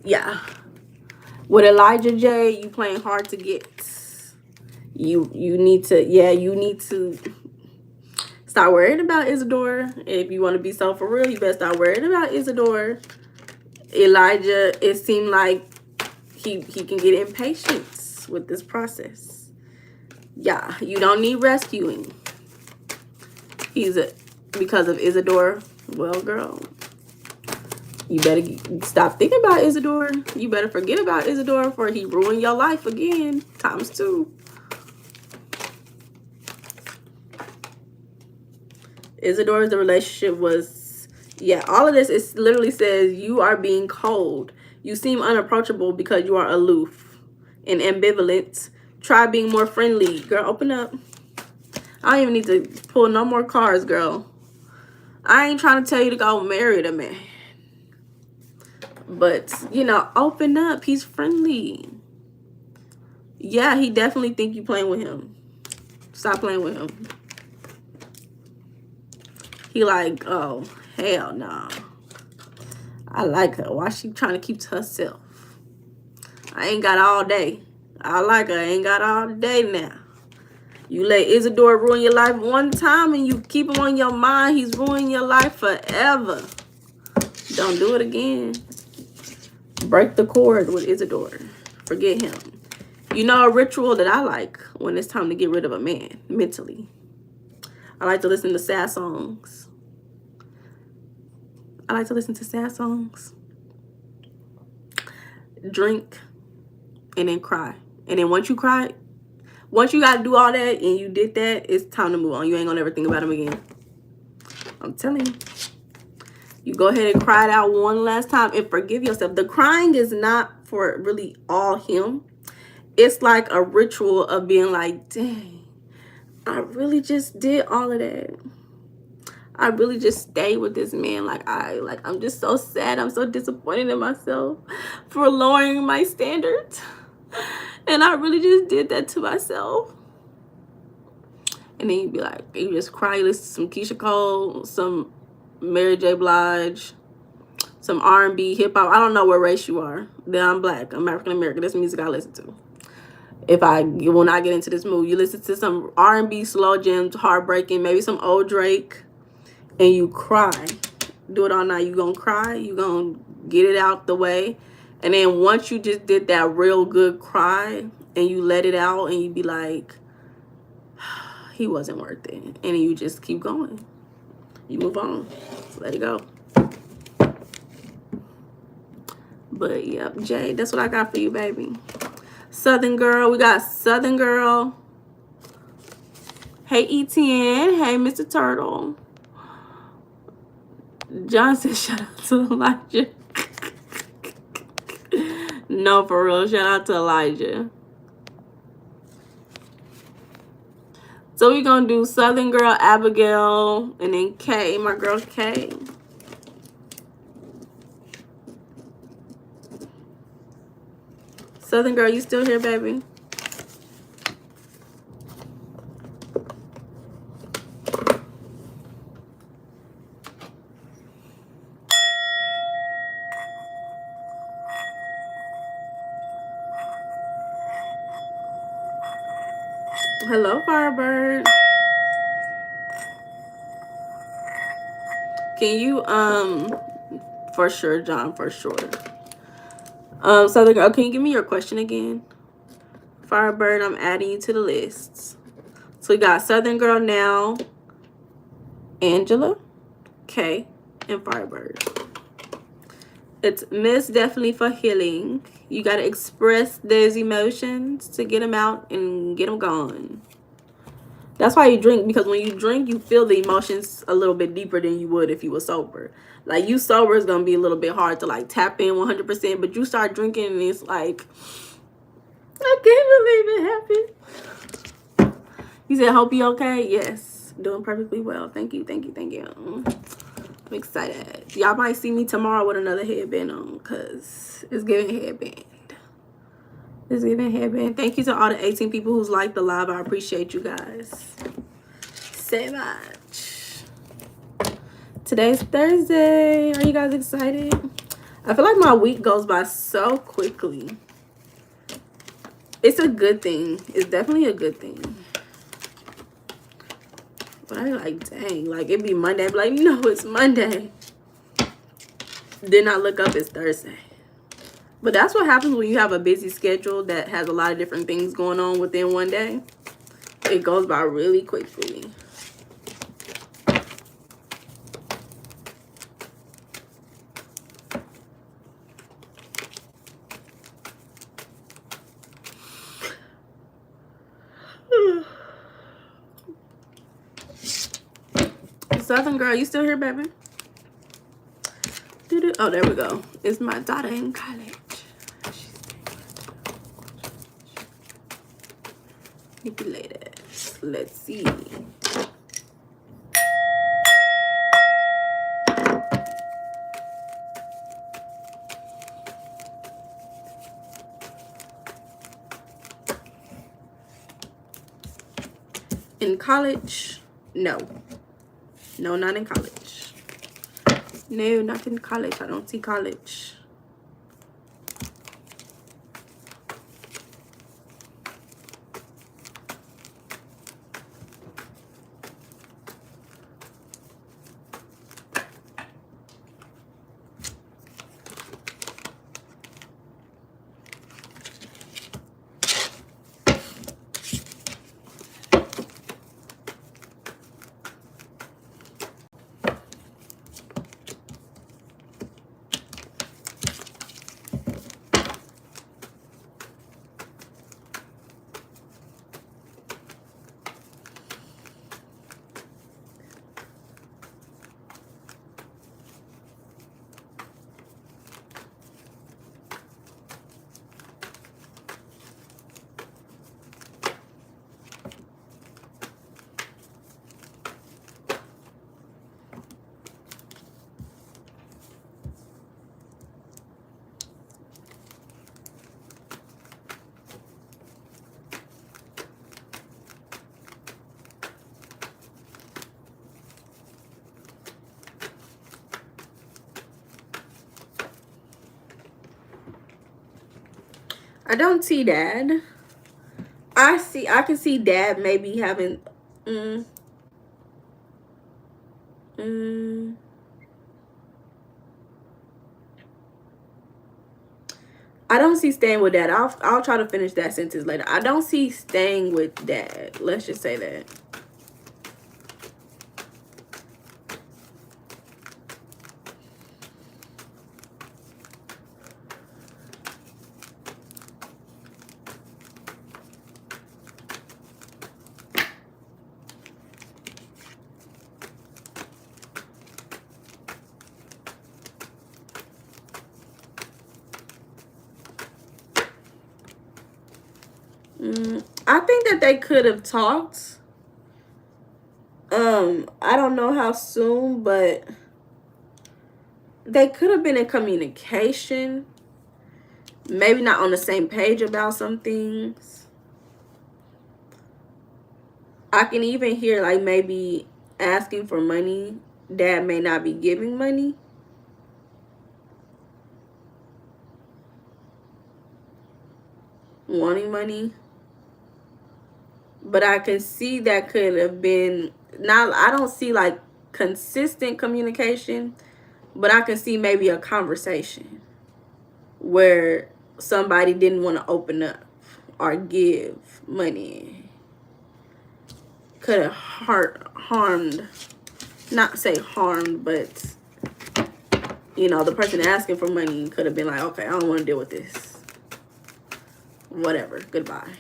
Yeah. With Elijah J, you playing hard to get. You need to start worrying about Isadora. If you want to be so for real, you better start worrying about Isadora. Elijah, it seemed like he can get impatient with this process. Yeah, you don't need rescuing. Because of Isadora. Well, girl, you better stop thinking about Isadora. You better forget about Isadora before he ruin your life again, ×2. Isadora's relationship was, yeah, all of this is literally says you are being cold. You seem unapproachable because you are aloof and ambivalent. Try being more friendly. Girl, open up. I don't even need to pull no more cards, girl. I ain't trying to tell you to go marry the man. But, you know, open up. He's friendly. Yeah, he definitely think you playing with him. Stop playing with him. He like, oh, hell no. Nah. I like her. Why she trying to keep to herself? I ain't got all day. I like her. I ain't got all day now. You let Isadora ruin your life one time and you keep him on your mind. He's ruining your life forever. Don't do it again. Break the cord with Isadora. Forget him. You know a ritual that I like when it's time to get rid of a man mentally. I like to listen to sad songs. Drink and then cry. And then once you cry, once you got to do all that and you did that, it's time to move on. You ain't going to ever think about him again. I'm telling you. You go ahead and cry it out one last time and forgive yourself. The crying is not for really all him. It's like a ritual of being like, dang, I really just did all of that. I really just stayed with this man. I'm just so sad. I'm so disappointed in myself for lowering my standards. And I really just did that to myself. And then you be like, you just cry, you listen to some Keisha Cole, some Mary J. Blige, some R&B, hip hop. I don't know what race you are. Then I'm black. I'm African American. That's music I listen to. When I get into this mood, you listen to some R&B, slow jams, heartbreaking, maybe some old Drake, and you cry. Do it all night. You gonna cry. You gonna get it out the way. And then once you just did that real good cry and you let it out and you be like, he wasn't worth it. And then you just keep going. You move on. Let it go. But, yep, Jay, that's what I got for you, baby. Southern Girl. We got Southern Girl. Hey, ETN. Hey, Mr. Turtle. John said, shout out to Elijah. No, for real. Shout out to Elijah. So we're going to do Southern Girl, Abigail, and then Kay, my girl Kay. Southern Girl, you still here, baby? Hello, Firebird. Can you, for sure, John, for sure. Southern Girl, can you give me your question again? Firebird, I'm adding you to the list. So we got Southern Girl now, Angela, K, and Firebird. It's Miss definitely for healing. You got to express those emotions to get them out and get them gone. That's why you drink, because when you drink, you feel the emotions a little bit deeper than you would if you were sober. Like, you sober is going to be a little bit hard to, like, tap in 100%, but you start drinking and it's like, I can't believe it happened. You said, hope you okay? Yes. Doing perfectly well. Thank you, thank you, thank you. I'm excited. Y'all might see me tomorrow with another headband on, because it's giving headband. It's giving headband. Thank you to all the 18 people who's liked the live. I appreciate you guys so much. Today's Thursday. Are you guys excited? I feel like my week goes by so quickly. It's a good thing. It's definitely a good thing. But I be like, dang, like, it'd be Monday. I'd be like, no, it's Monday. Then I look up, it's Thursday. But that's what happens when you have a busy schedule that has a lot of different things going on within one day. It goes by really quickly. Southern girl, you still here, baby? Oh, there we go. It's my daughter in college. Manipulators. Let's see. In college? No. No, not in college. No, not in college. I don't see college. I don't see dad. I can see dad maybe having I don't see staying with dad. I'll try to finish that sentence later. I don't see staying with dad. Let's just say that. I think that they could have talked. I don't know how soon, but they could have been in communication. Maybe not on the same page about some things. I can even hear, like, maybe asking for money. Dad may not be giving money. Wanting money. But I can see that could have been, now I don't see like consistent communication, but I can see maybe a conversation where somebody didn't want to open up or give money. Could have harmed not say harmed, but you know, the person asking for money could have been like, okay, I don't want to deal with this. Whatever. Goodbye.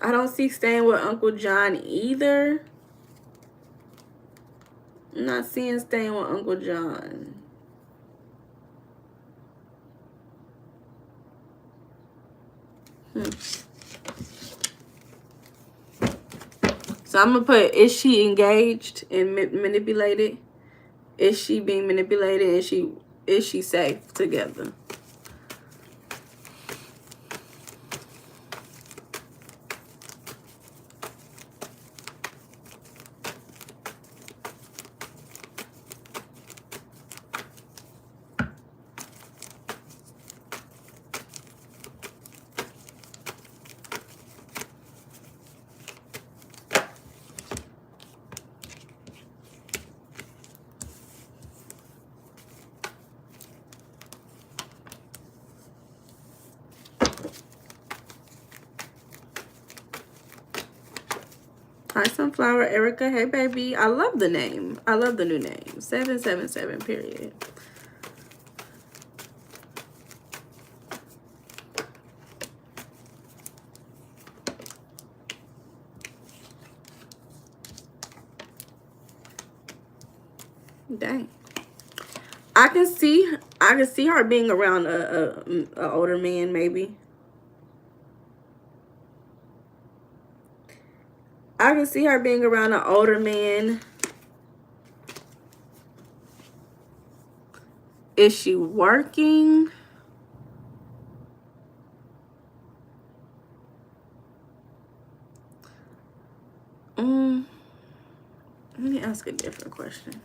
I don't see staying with Uncle John either. I'm not seeing staying with Uncle John. So I'm going to put, is she engaged and manipulated? Is she being manipulated? And is she safe together? Hi, Sunflower Erica. Hey, baby. I love the name. I love the new name. 777, period. Dang. I can see her being around a older man, maybe. I can see her being around an older man. Is she working? Let me ask a different question.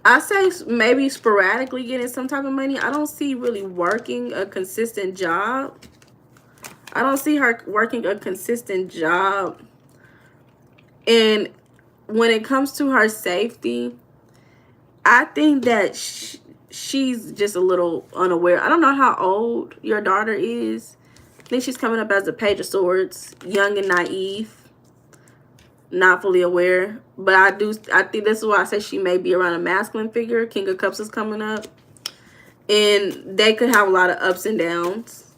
I say maybe sporadically getting some type of money. I don't see really working a consistent job. I don't see her working a consistent job. And when it comes to her safety, I think that she's just a little unaware. I don't know how old your daughter is. I think she's coming up as a Page of Swords, young and naive, not fully aware. But I think this is why I say she may be around a masculine figure. King of Cups is coming up. And they could have a lot of ups and downs.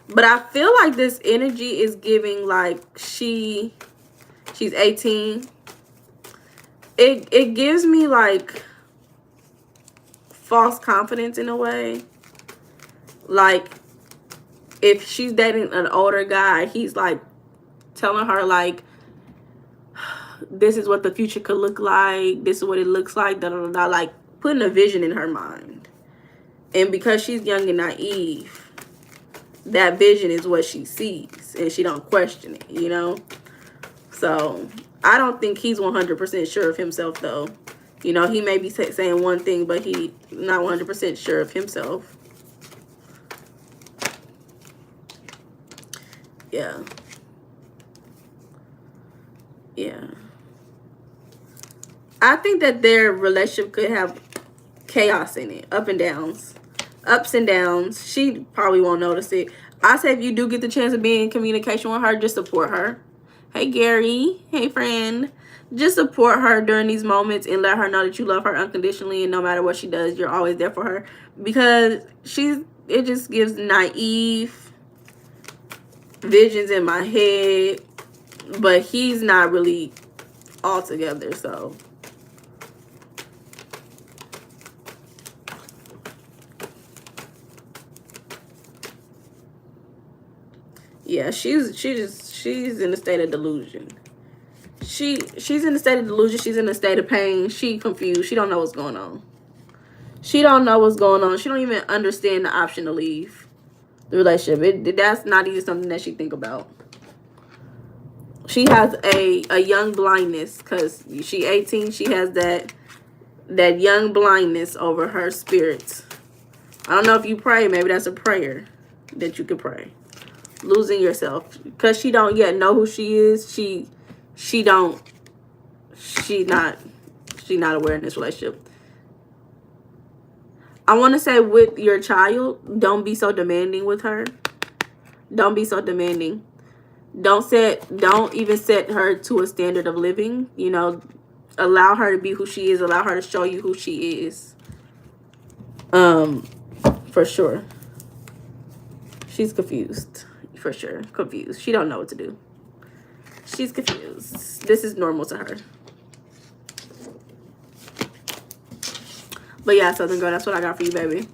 But I feel like this energy is giving like she's 18. It gives me like false confidence in a way. Like if she's dating an older guy, he's like telling her like, this is what the future could look like, this is what it looks like, da da da, like putting a vision in her mind. And because she's young and naive, that vision is what she sees and she don't question it, you know. So I don't think he's 100% sure of himself though. You know, he may be saying one thing, but he not 100% sure of himself. Yeah. Yeah. I think that their relationship could have chaos in it. Ups and downs. She probably won't notice it. I say if you do get the chance of being in communication with her, just support her. Hey, Gary. Hey, friend. Just support her during these moments and let her know that you love her unconditionally, and no matter what she does, you're always there for her. Because it just gives naive visions in my head, but he's not really all together, so. Yeah, she's in a state of delusion. She's in a state of delusion. She's in a state of pain. She confused. She don't know what's going on. She don't know what's going on. She don't even understand the option to leave the relationship. That's not even something that she think about. She has a young blindness because she 18. She has that young blindness over her spirits. I don't know if you pray. Maybe that's a prayer that you could pray. Losing yourself because she don't yet know who she is. She not aware in this relationship. I want to say with your child, don't be so demanding with her. Don't be so demanding. Don't even set her to a standard of living. You know, allow her to be who she is. Allow her to show you who she is. For sure. She's confused. For sure. Confused. She don't know what to do. She's confused. This is normal to her. But yeah, Southern Girl, that's what I got for you, baby.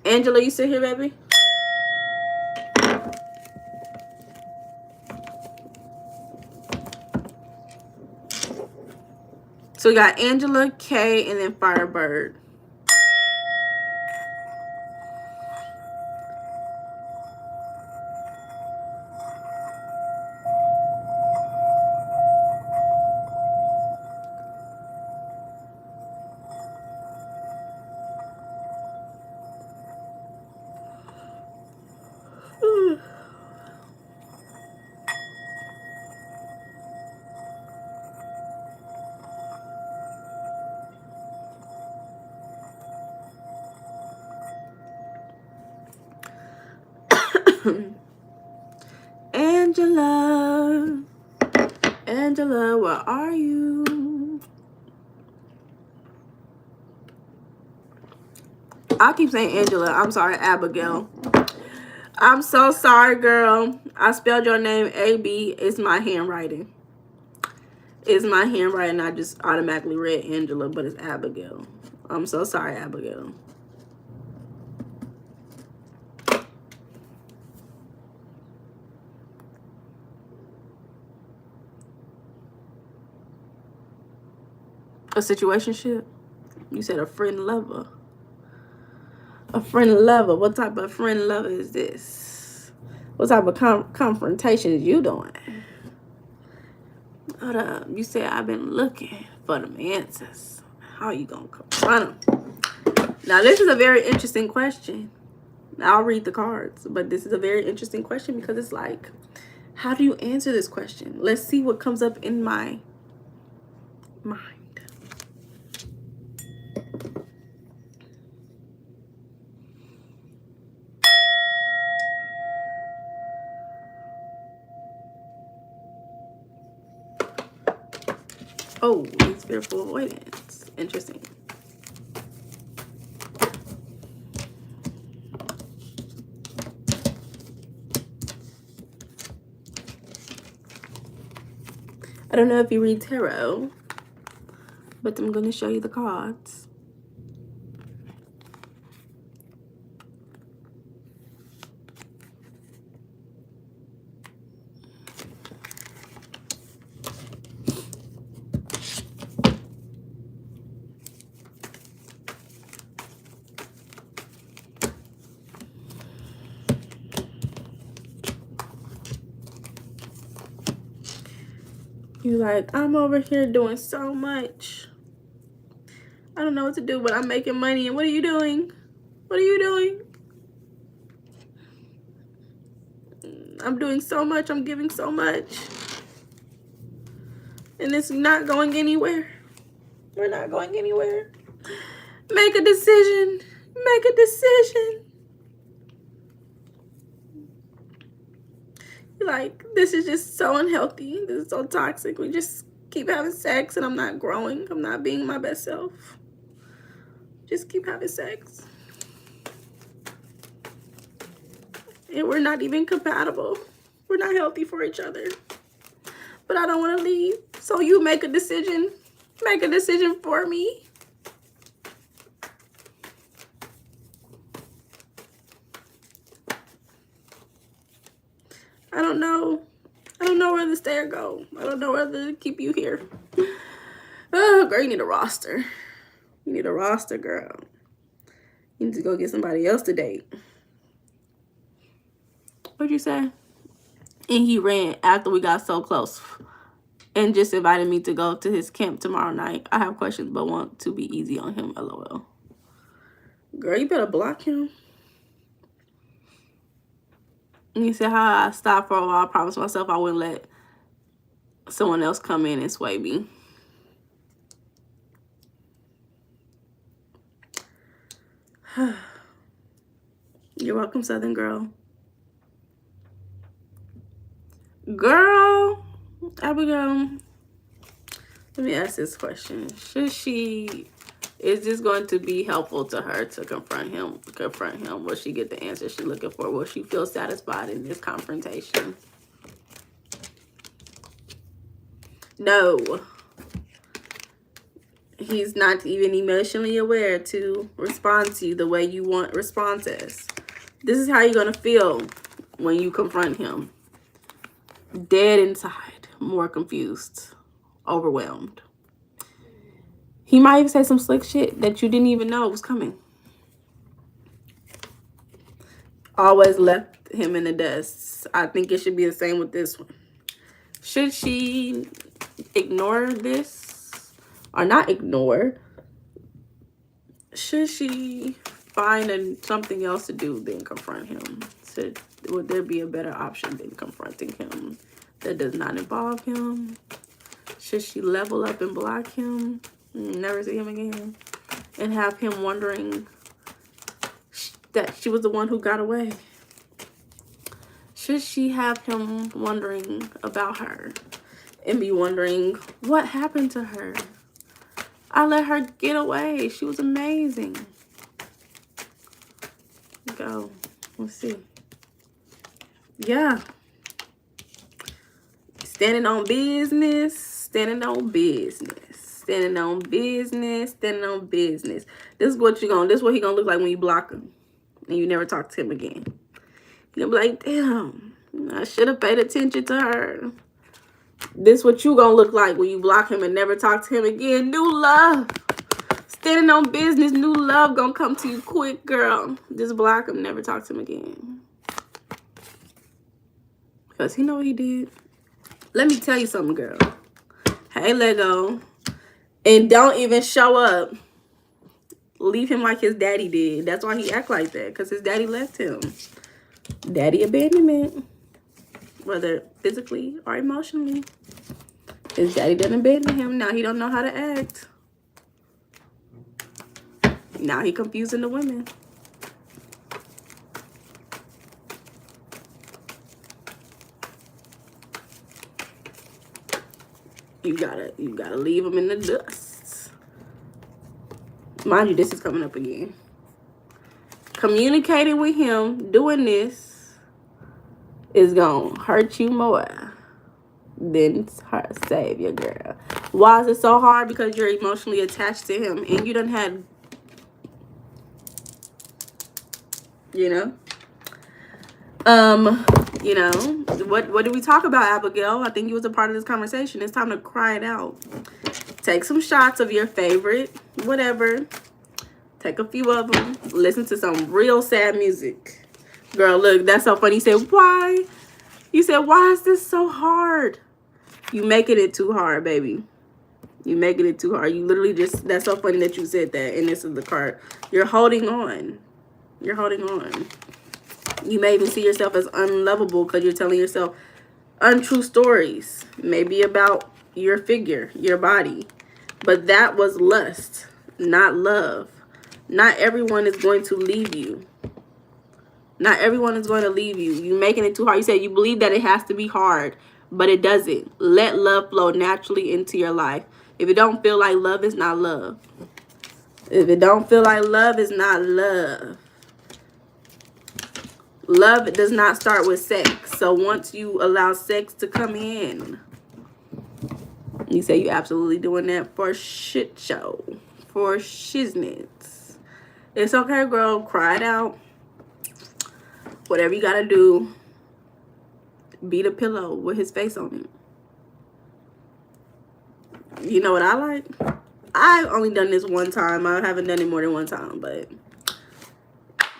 Angela, you sit here, baby? So we got Angela, Kay, and then Firebird. Angela, where are you? I keep saying Angela. I'm sorry, Abigail. I'm so sorry, girl. I spelled your name A-B. It's my handwriting. It's my handwriting. I just automatically read Angela, but it's Abigail. I'm so sorry, Abigail. A situationship? You said a friend lover. A friend lover. What type of friend lover is this? What type of confrontation is you doing? Hold up. You said I've been looking for them answers. How are you gonna confront them? Now this is a very interesting question. I'll read the cards, but this is a very interesting question because it's like, how do you answer this question? Let's see what comes up in my mind. Oh, it's fearful avoidance. Interesting. I don't know if you read tarot, but I'm going to show you the cards. You're like, I'm over here doing so much. I don't know what to do, but I'm making money. And what are you doing? What are you doing? I'm doing so much. I'm giving so much. And it's not going anywhere. We're not going anywhere. Make a decision. Make a decision. Like, this is just so unhealthy. This is so toxic. We just keep having sex and I'm not growing. I'm not being my best self. Just keep having sex. And we're not even compatible. We're not healthy for each other. But I don't want to leave. So you make a decision. Make a decision for me. I don't know. I don't know where to stay or go. I don't know whether to keep you here. Oh, girl, you need a roster. You need a roster, girl. You need to go get somebody else to date. What'd you say? And he ran after we got so close and just invited me to go to his camp tomorrow night. I have questions but want to be easy on him, LOL. Girl, you better block him. And you said how I stopped for a while. I promised myself I wouldn't let someone else come in and sway me. You're welcome, Southern Girl. Girl, Abigail, let me ask this question. Is this going to be helpful to her to confront him? Will she get the answer she's looking for? Will she feel satisfied in this confrontation? No. He's not even emotionally aware to respond to you the way you want responses. This is how you're going to feel when you confront him. Dead inside, more confused, overwhelmed. He might even say some slick shit that you didn't even know was coming. Always left him in the dust. I think it should be the same with this one. Should she ignore this? Or not ignore? Should she find something else to do than confront him? Would there be a better option than confronting him that does not involve him? Should she level up and block him? Never see him again? And have him wondering that she was the one who got away? Should she have him wondering about her and be wondering what happened to her? I let her get away. She was amazing. Go. Let's see. Yeah. Standing on business. Standing on business. Standing on business. Standing on business. This is what he gonna look like when you block him and you never talk to him again. You're gonna be like, damn, I should have paid attention to her. This is what you gonna look like when you block him and never talk to him again. New love. Standing on business, new love gonna come to you quick, girl. Just block him, never talk to him again. Because he know what he did. Let me tell you something, girl. Hey, Lego. And don't even show up. Leave him like his daddy did. That's why he act like that. Because his daddy left him. Daddy abandonment. Whether physically or emotionally. His daddy didn't abandon him. Now he don't know how to act. Now he confusing the women. You gotta leave him in the dust. Mind you, this is coming up again. Communicating with him, doing this is gonna hurt you more than save your girl. Why is it so hard? Because you're emotionally attached to him and you done had, what did we talk about, Abigail? I think you was a part of this conversation. It's time to cry it out. Take some shots of your favorite, whatever. Take a few of them. Listen to some real sad music. Girl, look, that's so funny. You said, why? You said, why is this so hard? You making it too hard, baby. You making it too hard. You literally just, that's so funny that you said that. And this is the card. You're holding on. You're holding on. You may even see yourself as unlovable because you're telling yourself untrue stories. Maybe about your figure, your body. But that was lust, not love. Not everyone is going to leave you. Not everyone is going to leave you. You're making it too hard. You said you believe that it has to be hard, but it doesn't. Let love flow naturally into your life. If it don't feel like love, it's not love. If it don't feel like love, it's not love. Love does not start with sex. So once you allow sex to come in, you say you absolutely doing that for shit show. For shiznits. It's okay, girl. Cry it out. Whatever you gotta do. beat a pillow with his face on it. You know what I like? I've only done this one time. I haven't done it more than one time, but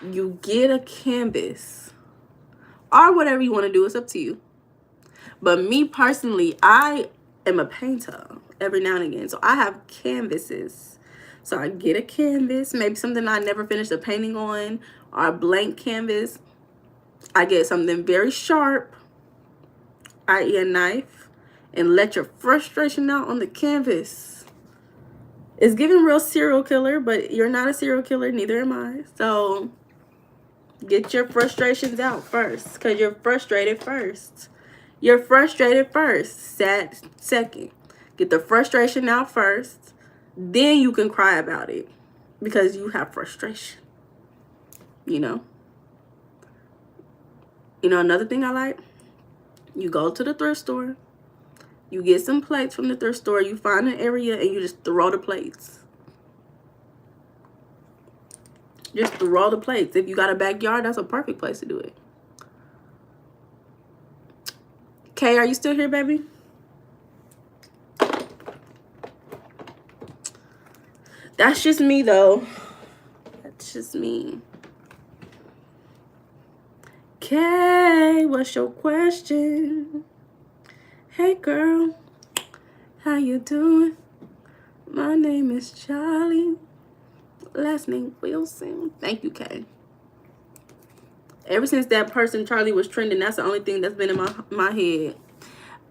you get a canvas or whatever you want to do. It's up to you. But me personally, I am a painter every now and again. So I have canvases. So I get a canvas, maybe something I never finished a painting on, or a blank canvas. I get something very sharp, i.e. a knife, and let your frustration out on the canvas. It's giving real serial killer, but you're not a serial killer, neither am I. So get your frustrations out first, because you're frustrated first. You're frustrated first. Second. Get the frustration out first. Then you can cry about it, because you have frustration. You know? You know another thing I like? You go to the thrift store. You get some plates from the thrift store. You find an area and you just throw the plates. Just throw the plates. If you got a backyard, that's a perfect place to do it. Kay, are you still here, baby? That's just me, though. That's just me. Kay, what's your question? Hey, girl. How you doing? My name is Charlie. Last name Wilson. Thank you, Kay. Ever since that person Charlie was trending, that's the only thing that's been in my head.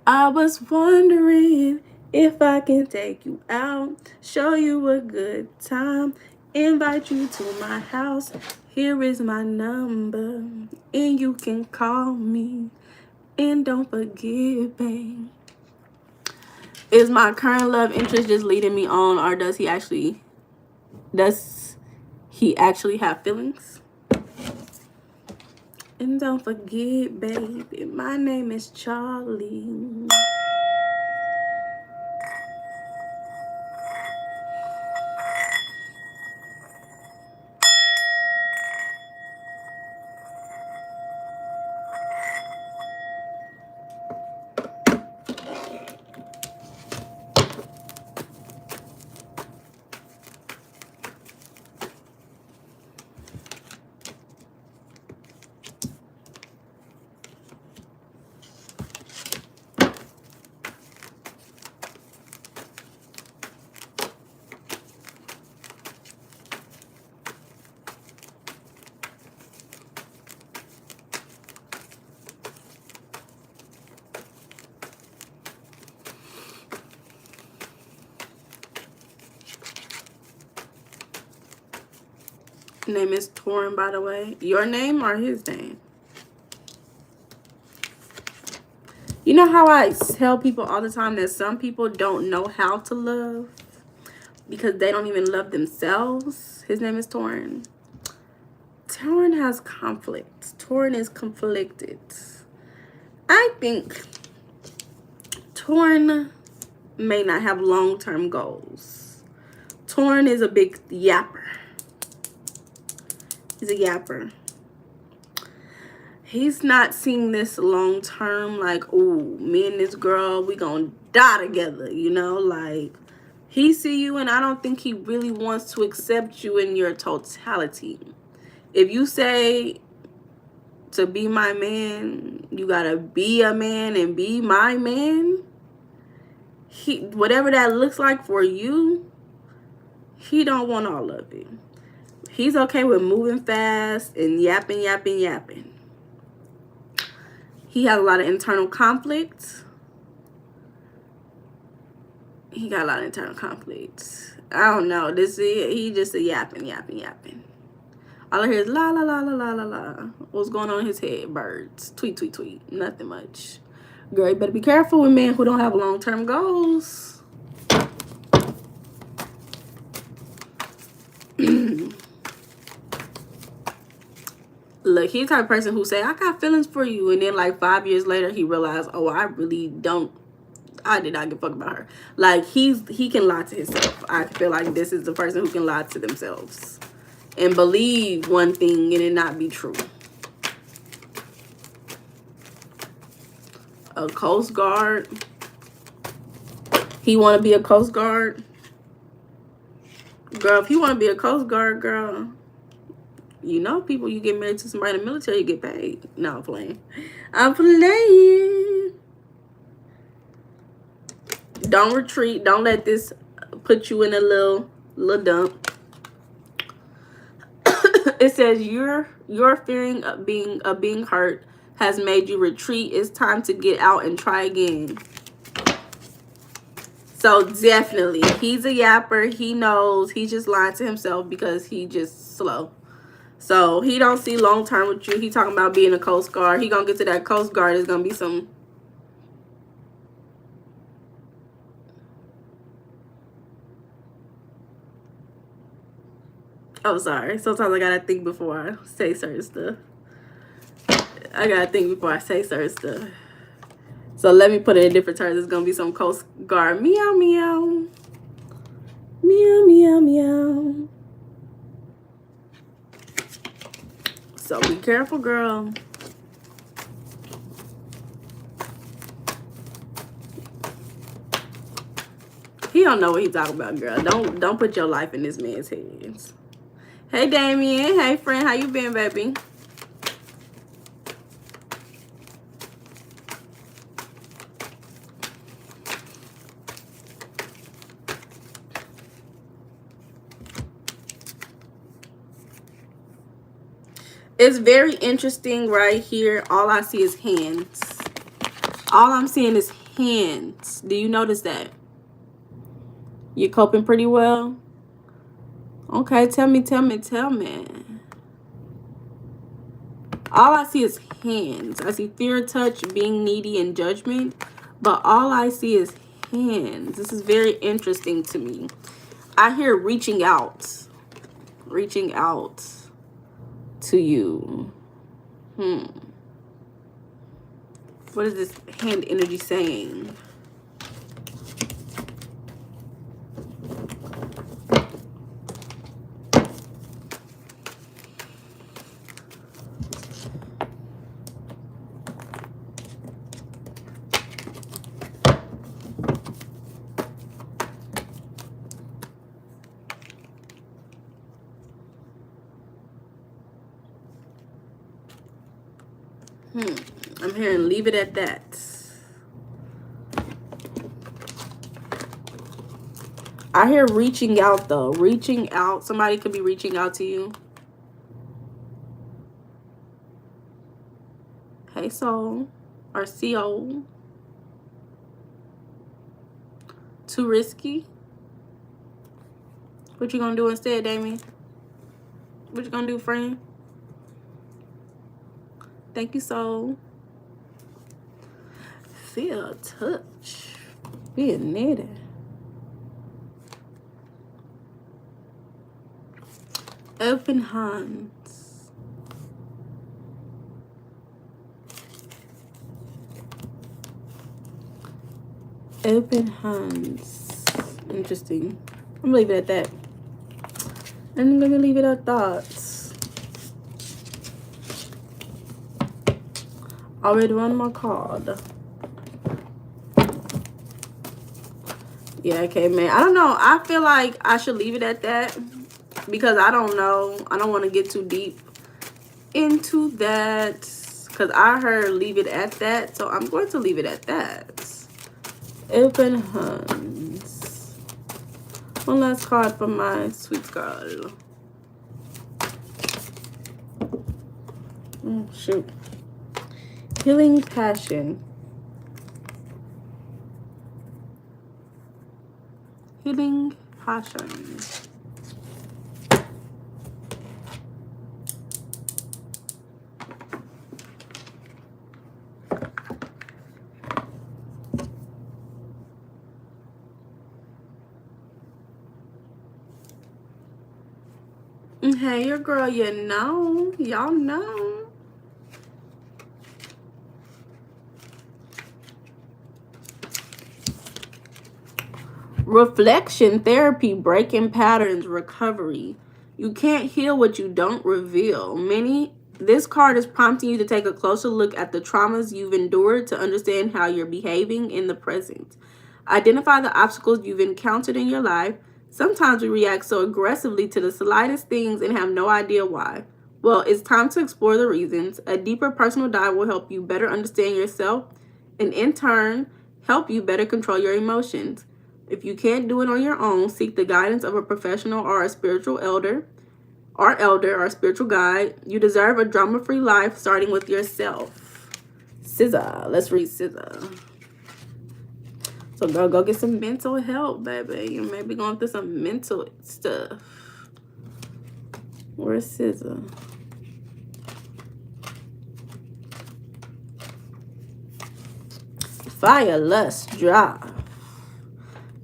I was wondering if I can take you out, show you a good time, invite you to my house. Here is my number, and you can call me. And don't forget, babe. Is my current love interest just leading me on, or does he actually have feelings? And don't forget, baby, my name is Charlie. Name is Torn, by the way. Your name or his name? You know how I tell people all the time that some people don't know how to love because they don't even love themselves? His name is Torn. Torn has conflict. Torn is conflicted. I think Torn may not have long-term goals. Torn is a big yapper. He's a yapper. He's not seeing this long term, like, oh, me and this girl, we gonna die together, you know? Like, he see you, and I don't think he really wants to accept you in your totality. If you say to be my man, you gotta be a man and be my man, whatever that looks like for you, he don't want all of it. He's okay with moving fast and yapping. He has a lot of internal conflict. He got a lot of internal conflict. I don't know. He just a yapping. All I hear is la la la la la la la. What's going on in his head? Birds. Tweet, tweet, tweet. Nothing much. Girl, you better be careful with men who don't have long-term goals. Look, he's the type of person who say, I got feelings for you. And then like 5 years later, he realized, oh, I did not give a fuck about her. Like, he can lie to himself. I feel like this is the person who can lie to themselves and believe one thing and it not be true. a Coast Guard. He want to be a Coast Guard. Girl, if you want to be a Coast Guard, girl, you know people, you get married to somebody in the military, you get paid. No, I'm playing. I'm playing. Don't retreat. Don't let this put you in a little dump. It says your fearing of being hurt has made you retreat. It's time to get out and try again. So definitely, he's a yapper. He knows. He's just lying to himself because he just slow. So he don't see long term with you. He talking about being a Coast Guard. He gonna get to that Coast Guard. It's gonna be some. Oh, sorry. Sometimes I gotta think before I say certain stuff. I gotta think before I say certain stuff. So let me put it in different terms. It's gonna be some Coast Guard. Meow, meow. Meow, meow, meow. So be careful, girl. He don't know what he's talking about, girl. Don't put your life in this man's hands. Hey, Damien. Hey, friend. How you been, baby? It's very interesting right here. All I see is hands. All I'm seeing is hands. Do you notice that? You're coping pretty well? Okay, tell me. All I see is hands. I see fear, touch, being needy, and judgment. But all I see is hands. This is very interesting to me. I hear reaching out. Reaching out to you. What is this hand energy saying? I'm hearing leave it at that. I hear reaching out, though. Reaching out. Somebody could be reaching out to you. Hey, soul. Or CO. Too risky. What you gonna do instead, Damien? What you gonna do, friend? Thank you, soul. Feel touch. Be needed. Open hands. Open hands. Interesting. I'm gonna leave it at that. I'm gonna leave it at that. I'll read one more card. Yeah, okay, man. I don't know. I feel like I should leave it at that because I don't know. I don't want to get too deep into that because I heard leave it at that. So I'm going to leave it at that. Open hands. One last card for my sweet girl. Oh, shoot. Healing passion. Healing passion. Hey, your girl, you know. Y'all know. Reflection, therapy, breaking patterns, recovery. You can't heal what you don't reveal. Many This card is prompting you to take a closer look at the traumas you've endured to understand how you're behaving in the present. Identify the obstacles you've encountered in your life. Sometimes we react so aggressively to the slightest things and have no idea why. Well, it's time to explore the reasons. A deeper personal dive will help you better understand yourself and, in turn, help you better control your emotions. If you can't do it on your own, seek the guidance of a professional or a spiritual elder or spiritual guide. You deserve a drama-free life, starting with yourself. SZA. Let's read SZA. So go get some mental help, baby. You may be going through some mental stuff. Where's SZA? Fire, lust, drive.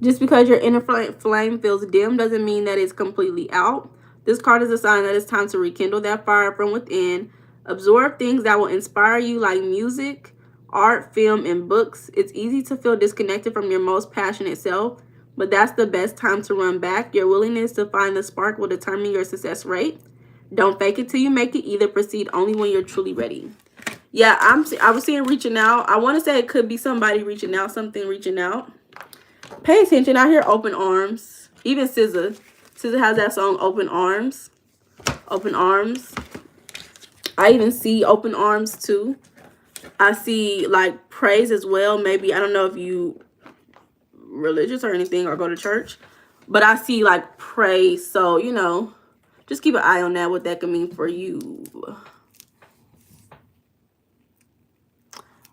Just because your inner flame feels dim doesn't mean that it's completely out. This card is a sign that it's time to rekindle that fire from within. Absorb things that will inspire you, like music, art, film, and books. It's easy to feel disconnected from your most passionate self, but that's the best time to run back. Your willingness to find the spark will determine your success rate. Don't fake it till you make it either. Proceed only when you're truly ready. Yeah, I was seeing reaching out. I want to say it could be somebody reaching out, something reaching out. Pay attention. I hear open arms. Even SZA. SZA has that song, Open Arms. Open arms. I even see open arms too. I see like praise as well. Maybe, I don't know if you religious or anything or go to church, but I see like praise. So, you know, just keep an eye on that, what that can mean for you.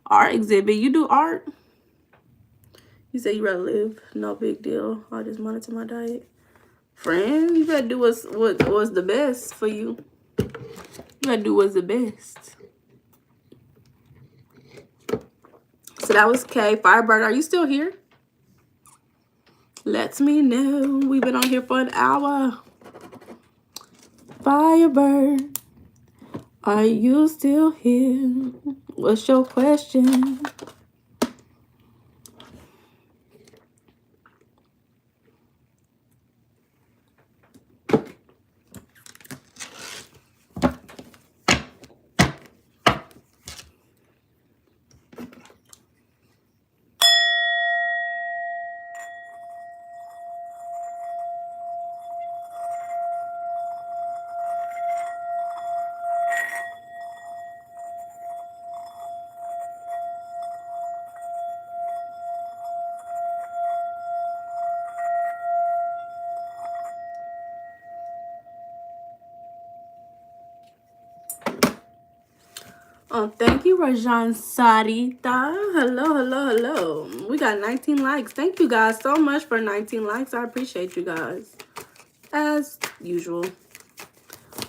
Art exhibit. You do art? You say you rather live, no big deal. I just monitor my diet. Friend, you better do what's the best for you. You better do what's the best. So that was K. Firebird, are you still here? Let me know. We've been on here for an hour. Firebird, are you still here? What's your question? Oh, thank you, Rajan Sarita. Hello. We got 19 likes. Thank you guys so much for 19 likes. I appreciate you guys. As usual.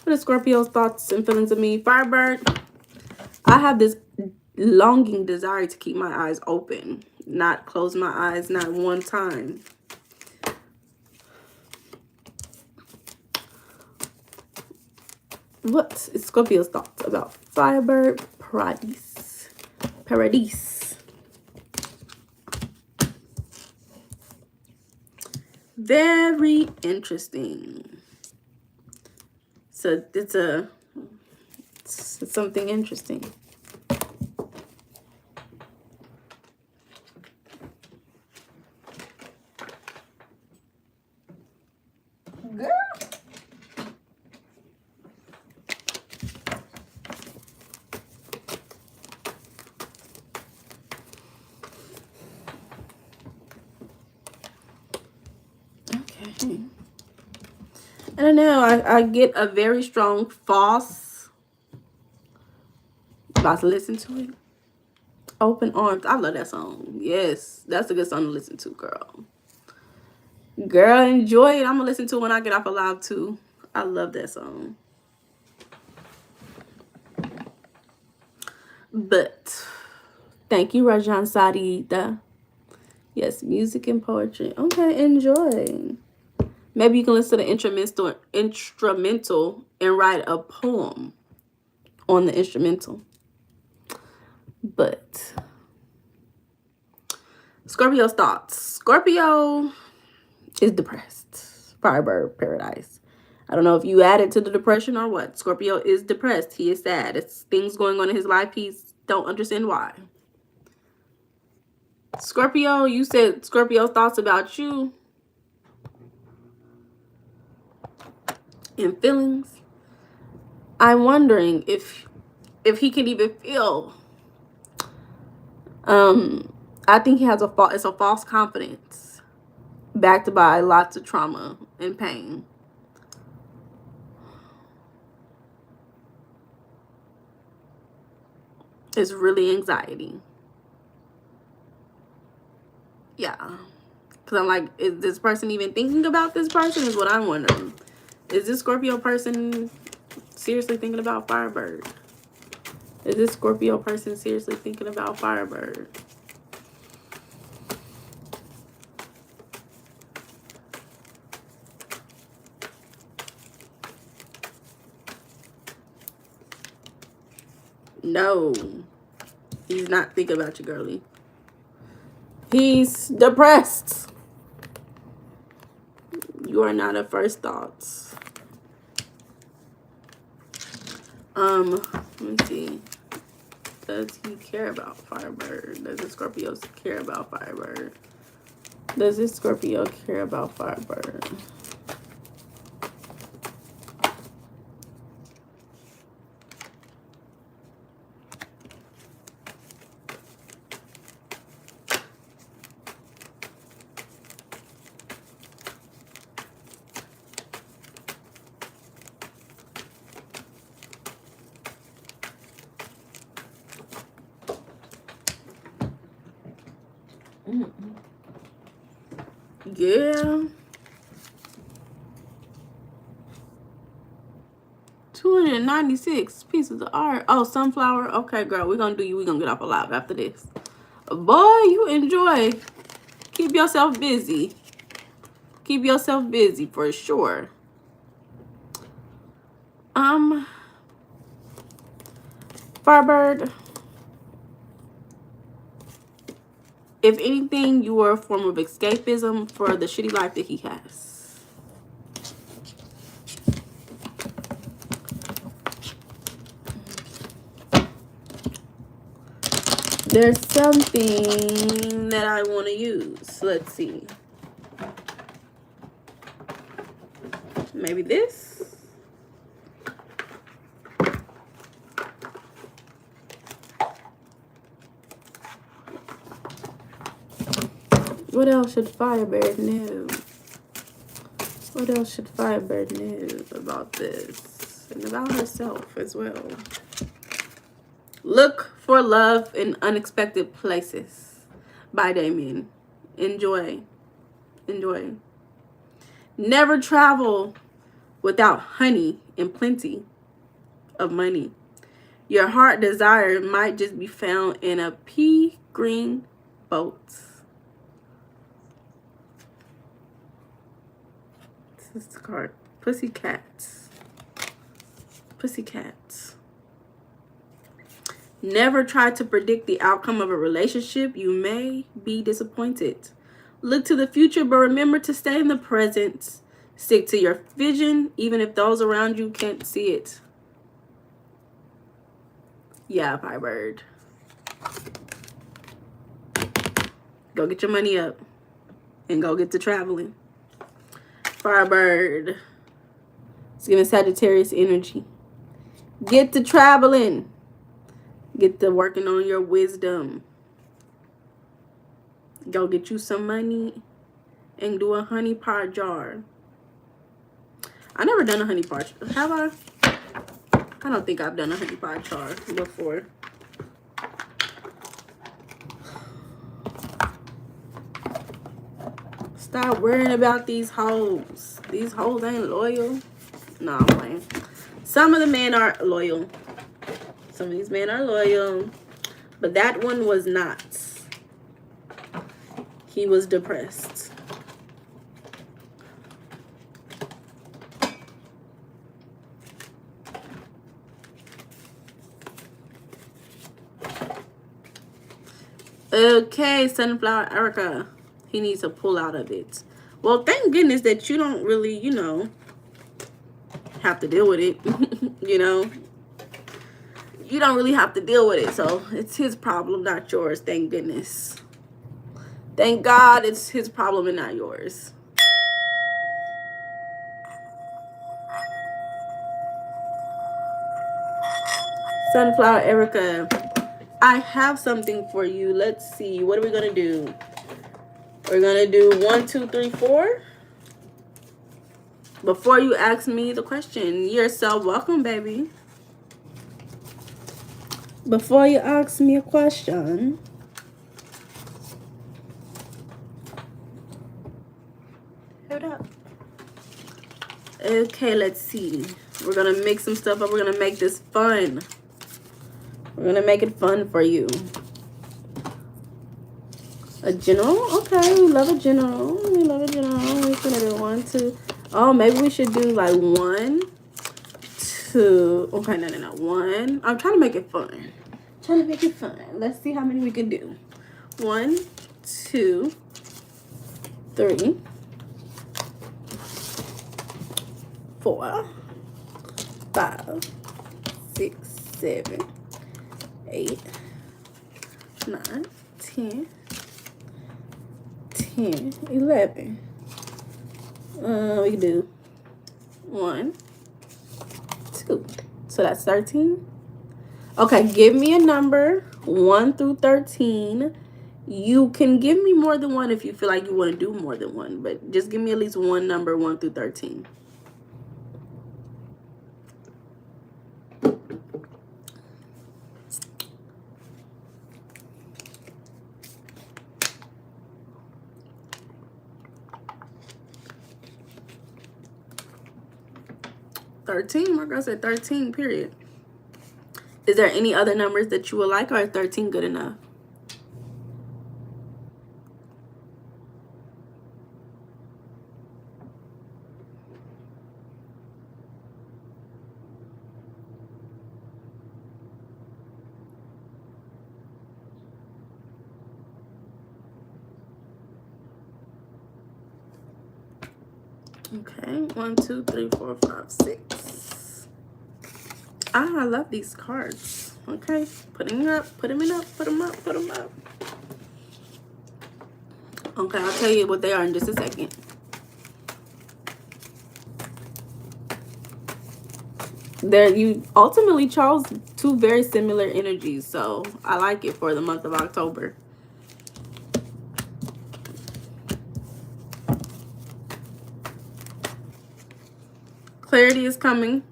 What are Scorpio's thoughts and feelings of me? Firebird, I have this longing desire to keep my eyes open. Not close my eyes, not one time. What is Scorpio's thoughts about Firebird Paradise? Very interesting. So it's something interesting. Girl. I don't know. I get a very strong false. About to listen to it. Open Arms. I love that song. Yes, that's a good song to listen to, girl. Girl, enjoy it. I'm gonna listen to it when I get off a live too. I love that song. But thank you, Rajan Sarita. Yes, music and poetry. Okay, enjoy. Maybe you can listen to the instrumental and write a poem on the instrumental. But Scorpio's thoughts. Scorpio is depressed. Firebird Paradise. I don't know if you added to the depression or what. Scorpio is depressed. He is sad. It's things going on in his life. He don't understand why. Scorpio, you said Scorpio's thoughts about you and feelings. I'm wondering if he can even feel. I think he has it's a false confidence backed by lots of trauma and pain. It's really anxiety. Yeah. Because I'm like, is this person even thinking about this person is what I'm wondering. Is this Scorpio person seriously thinking about Firebird? Is this Scorpio person seriously thinking about Firebird? No. He's not thinking about you, girly. He's depressed. You are not at first thoughts. Let me see. Does he care about Firebird? Does this Scorpio care about Firebird? Does this Scorpio care about Firebird? Yeah. 296 pieces of art. Oh, sunflower. Okay, girl. We're gonna do you. We're gonna get off alive after this. Boy, you enjoy. Keep yourself busy. Keep yourself busy for sure. Firebird. If anything, you are a form of escapism for the shitty life that he has. There's something that I want to use. Let's see. Maybe this? What else should Firebird know? What else should Firebird know about this? And about herself as well. Look for love in unexpected places by Damien. Enjoy. Enjoy. Never travel without honey and plenty of money. Your heart desire might just be found in a pea green boat. This is the card. Pussycats. Pussycats. Never try to predict the outcome of a relationship. You may be disappointed. Look to the future, but remember to stay in the present. Stick to your vision, even if those around you can't see it. Yeah, Firebird. Go get your money up and go get to traveling. Firebird. It's giving Sagittarius energy. Get to traveling. Get to working on your wisdom. Go get you some money and do a honey pot jar. I never done a honey pot. Have I? I don't think I've done a honey pot jar before. Stop worrying about these hoes. These hoes ain't loyal. No, I'm playing. Some of the men are loyal. Some of these men are loyal. But that one was not. He was depressed. Okay, Sunflower Erica. He needs to pull out of it. Well, thank goodness that you don't really, you know, have to deal with it. You know, you don't really have to deal with it. So it's his problem, not yours. Thank goodness. Thank God it's his problem and not yours. Sunflower Erica, I have something for you. Let's see. What are we going to do? We're going to do 1, 2, 3, 4. Before you ask me the question, you're so welcome, baby. Before you ask me a question, hold up. Okay, let's see. We're going to mix some stuff up. We're going to make this fun. We're going to make it fun for you. A general? Okay, we love a general. We love a general. We're going to do 1, 2. Oh, maybe we should do like 1, 2. Okay, no. 1. I'm trying to make it fun. Trying to make it fun. Let's see how many we can do. 1, 2, 3, 4, 5, 6, 7, 8, 9, 10, 11. We can do 1, 2. So that's 13. Okay, give me a number 1 through 13. You can give me more than one if you feel like you want to do more than one, but just give me at least one number 1 through 13. My girl said 13, period. Is there any other numbers that you would like, or is 13 good enough? Okay, 1, 2, 3, 4, 5, 6. I love these cards. Okay, put them up, put them up, put them up, put them up. Okay, I'll tell you what they are in just a second. You ultimately chose 2 very similar energies, so I like it for the month of October. Clarity is coming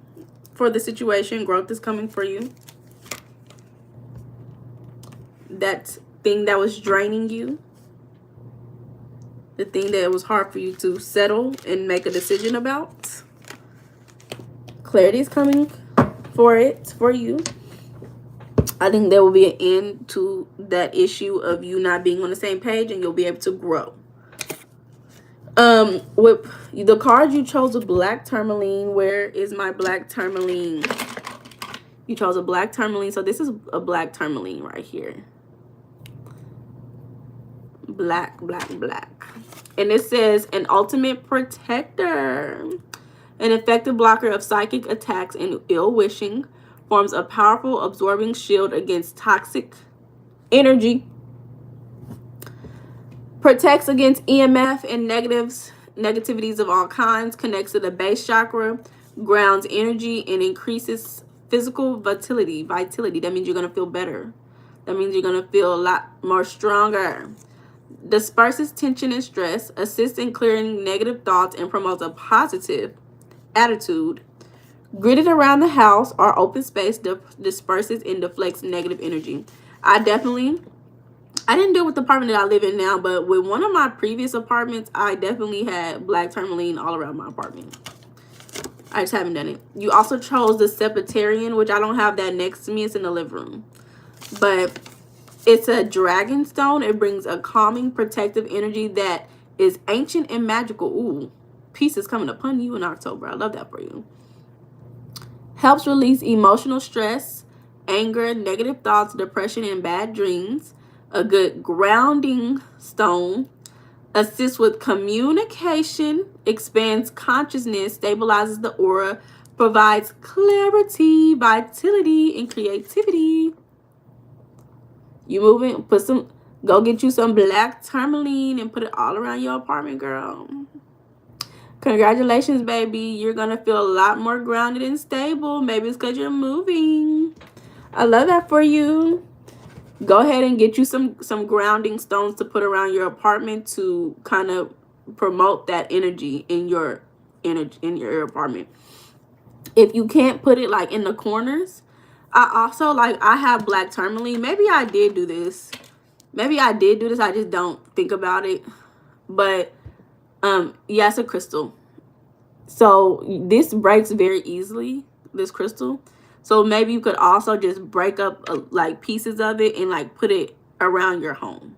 for the situation. Growth is coming for you. That thing that was draining you, the thing that it was hard for you to settle and make a decision about, clarity is coming for you. I think there will be an end to that issue of you not being on the same page, and you'll be able to grow. With the card you chose, a black tourmaline. Where is my black tourmaline? You chose a black tourmaline, so this is a black tourmaline right here. Black. And it says an ultimate protector. An effective blocker of psychic attacks and ill wishing. Forms a powerful absorbing shield against toxic energy. Protects against EMF and negativities of all kinds. Connects to the base chakra. Grounds energy and increases physical vitality. That means you're going to feel better. That means you're going to feel a lot more stronger. Disperses tension and stress. Assists in clearing negative thoughts and promotes a positive attitude. Gridded around the house or open space disperses and deflects negative energy. I didn't deal with the apartment that I live in now, but with one of my previous apartments, I definitely had black tourmaline all around my apartment. I just haven't done it. You also chose the Sepultarian, which I don't have that next to me. It's in the living room. But it's a dragon stone. It brings a calming, protective energy that is ancient and magical. Ooh, peace is coming upon you in October. I love that for you. Helps release emotional stress, anger, negative thoughts, depression, and bad dreams. A good grounding stone. Assists with communication, expands consciousness, stabilizes the aura, provides clarity, vitality, and creativity. You moving, go get you some black tourmaline and put it all around your apartment, girl. Congratulations, baby. You're going to feel a lot more grounded and stable. Maybe it's because you're moving. I love that for you. Go ahead and get you some grounding stones to put around your apartment to kind of promote that energy in your apartment. If you can't put it like in the corners, I have black tourmaline. Maybe I did do this. I just don't think about it. But yeah, it's a crystal. So this breaks very easily, this crystal. So maybe you could also just break up like pieces of it and like put it around your home.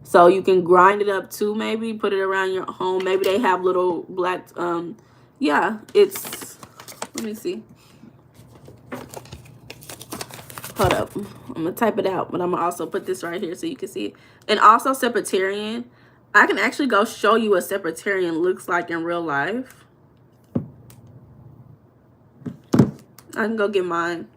So you can grind it up too, maybe put it around your home. Maybe they have little black, yeah, it's, let me see. Hold up. I'm going to type it out, but I'm going to also put this right here so you can see it. And also Separatorian. I can actually go show you what Separatorian looks like in real life. I can go get mine.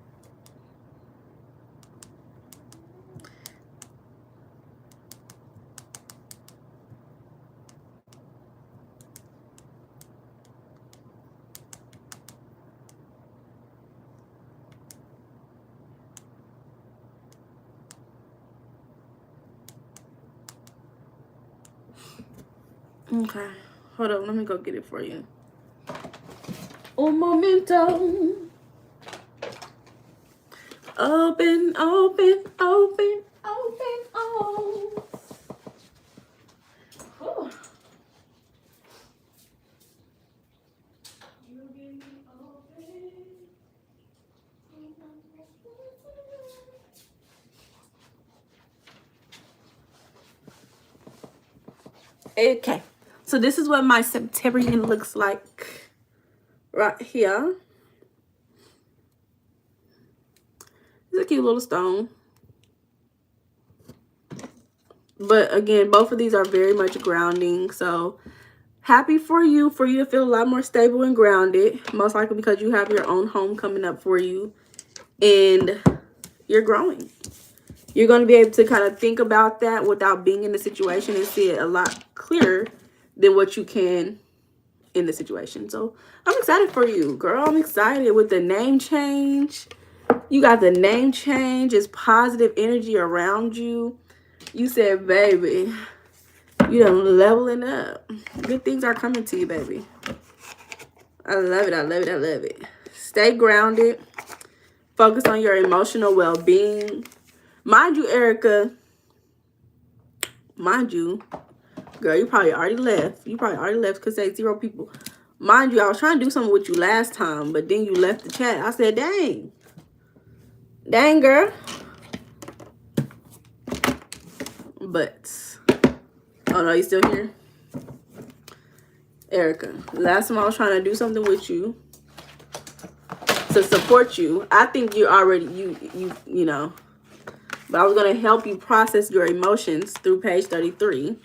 Okay, hold up, let me go get it for you. Un momento. Open, open, open, open, oh. Whew. Okay, so this is what my Septembrian looks like right here. It's a cute little stone. But again, both of these are very much grounding. So happy for you to feel a lot more stable and grounded. Most likely because you have your own home coming up for you. And you're growing. You're going to be able to kind of think about that without being in the situation and see it a lot clearer than what you can in the situation. So I'm excited for you, girl. I'm excited with the name change. You got the name change. It's positive energy around you. You said, baby, you done leveling up. Good things are coming to you, baby. I love it. I love it. I love it. Stay grounded. Focus on your emotional well-being. Mind you, Erica, mind you, girl, you probably already left. You probably already left because there's 0 people. Mind you, I was trying to do something with you last time, but then you left the chat. I said, dang. Dang, girl. But, oh no, you still here? Erica, last time I was trying to do something with you to support you. I think you already, you know. But I was going to help you process your emotions through page 33.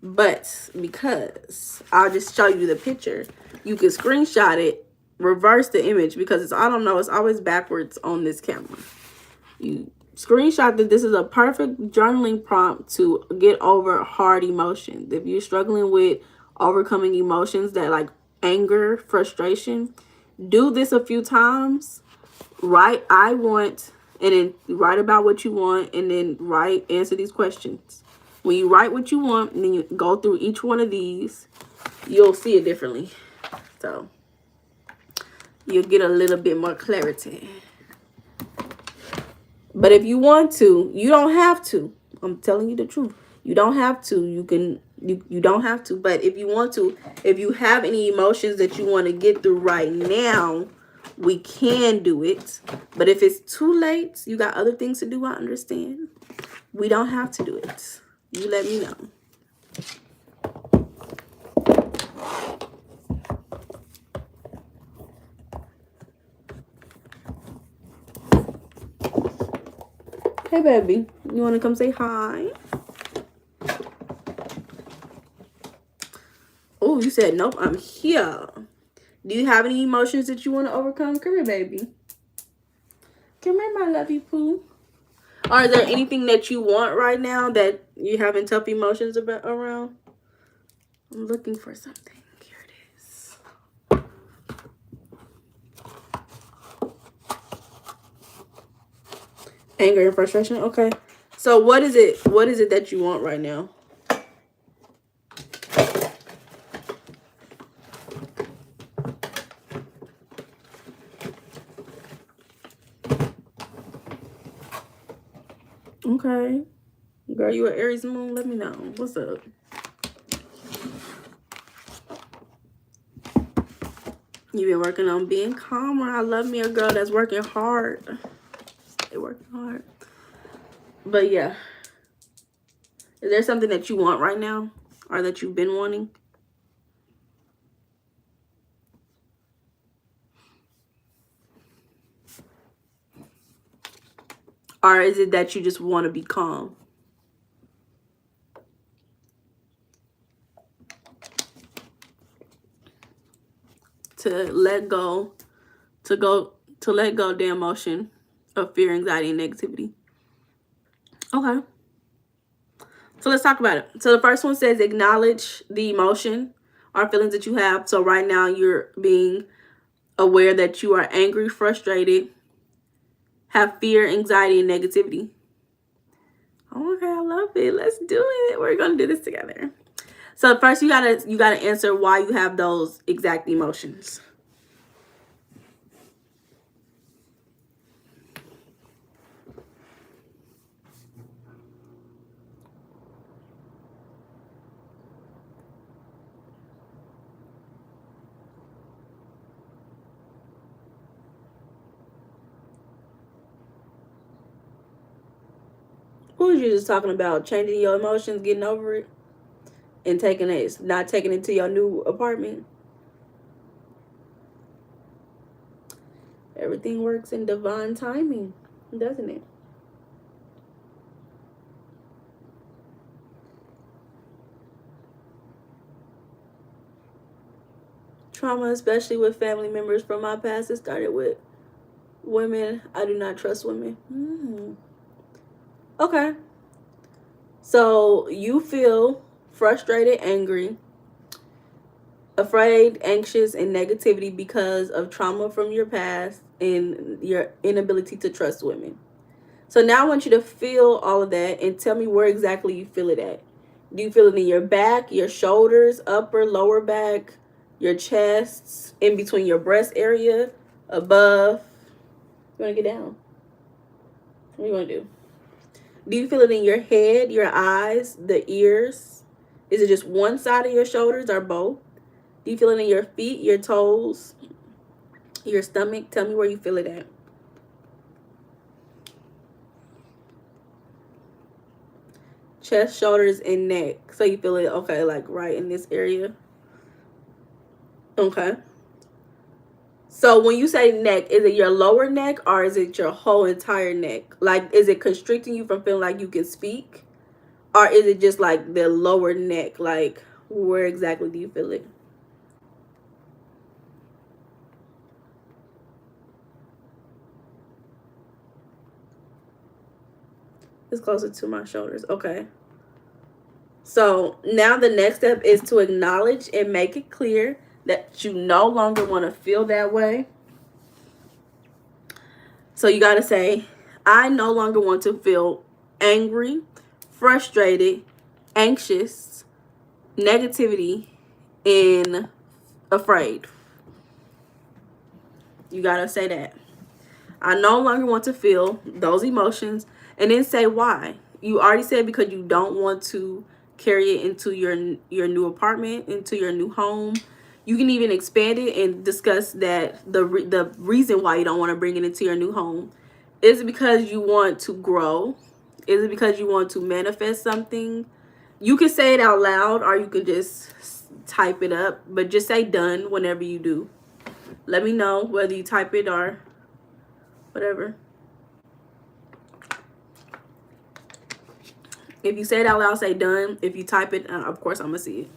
But because I'll just show you the picture, you can screenshot it, reverse the image because it's, I don't know, it's always backwards on this camera. You screenshot that this is a perfect journaling prompt to get over hard emotions. If you're struggling with overcoming emotions that like anger, frustration, do this a few times. Write, I want, and then write about what you want, and then answer these questions. When you write what you want, and then you go through each one of these, you'll see it differently. So you'll get a little bit more clarity. But if you want to, you don't have to. I'm telling you the truth. You don't have to. You don't have to. But if you want to, if you have any emotions that you want to get through right now, we can do it. But if it's too late, you got other things to do, I understand. We don't have to do it. You let me know. Hey, baby. You want to come say hi? Oh, you said, nope, I'm here. Do you have any emotions that you want to overcome? Come here, baby. Come here, my lovey poo. Or is there anything that you want right now that you having tough emotions about around? I'm looking for something. Here it is. Anger and frustration. Okay. So what is it? What is it that you want right now? Okay. Girl, you an Aries moon? Let me know. What's up? You've been working on being calmer. I love me a girl that's working hard. They working hard. But yeah. Is there something that you want right now? Or that you've been wanting? Or is it that you just want to be calm? To let go of the emotion of fear, anxiety, and negativity. Okay. So let's talk about it. So the first one says acknowledge the emotion or feelings that you have. So right now you're being aware that you are angry, frustrated, have fear, anxiety, and negativity. Oh, okay, I love it. Let's do it. We're gonna do this together. So first you gotta answer why you have those exact emotions. Who was you just talking about? Changing your emotions, getting over it, and not taking it to your new apartment? Everything works in divine timing, doesn't it? Trauma, especially with family members from my past, it started with women. I do not trust women. Okay. So you feel frustrated, angry, afraid, anxious, and negativity because of trauma from your past and your inability to trust women. So now I want you to feel all of that and tell me where exactly you feel it at. Do you feel it in your back, your shoulders, upper, lower back, your chest, in between your breast area, above? You want to get down? What do you want to do? Do you feel it in your head, your eyes, the ears? Is it just one side of your shoulders or both? Do you feel it in your feet, your toes, your stomach? Tell me where you feel it at. Chest, shoulders, and neck. So you feel it, okay, like right in this area. Okay. So when you say neck, is it your lower neck or is it your whole entire neck? Like, is it constricting you from feeling like you can speak? Or is it just like the lower neck? Like, where exactly do you feel it? It's closer to my shoulders. Okay. So now the next step is to acknowledge and make it clear that you no longer want to feel that way. So you got to say, I no longer want to feel angry, frustrated, anxious, negativity, and afraid. You got to say that. I no longer want to feel those emotions, and then say why. You already said because you don't want to carry it into your new apartment, into your new home. You can even expand it and discuss that the reason why you don't want to bring it into your new home. Is it because you want to grow? Is it because you want to manifest something? You can say it out loud or you can just type it up, but just say done whenever you do. Let me know whether you type it or whatever. If you say it out loud, say done. If you type it, of course, I'm going to see it.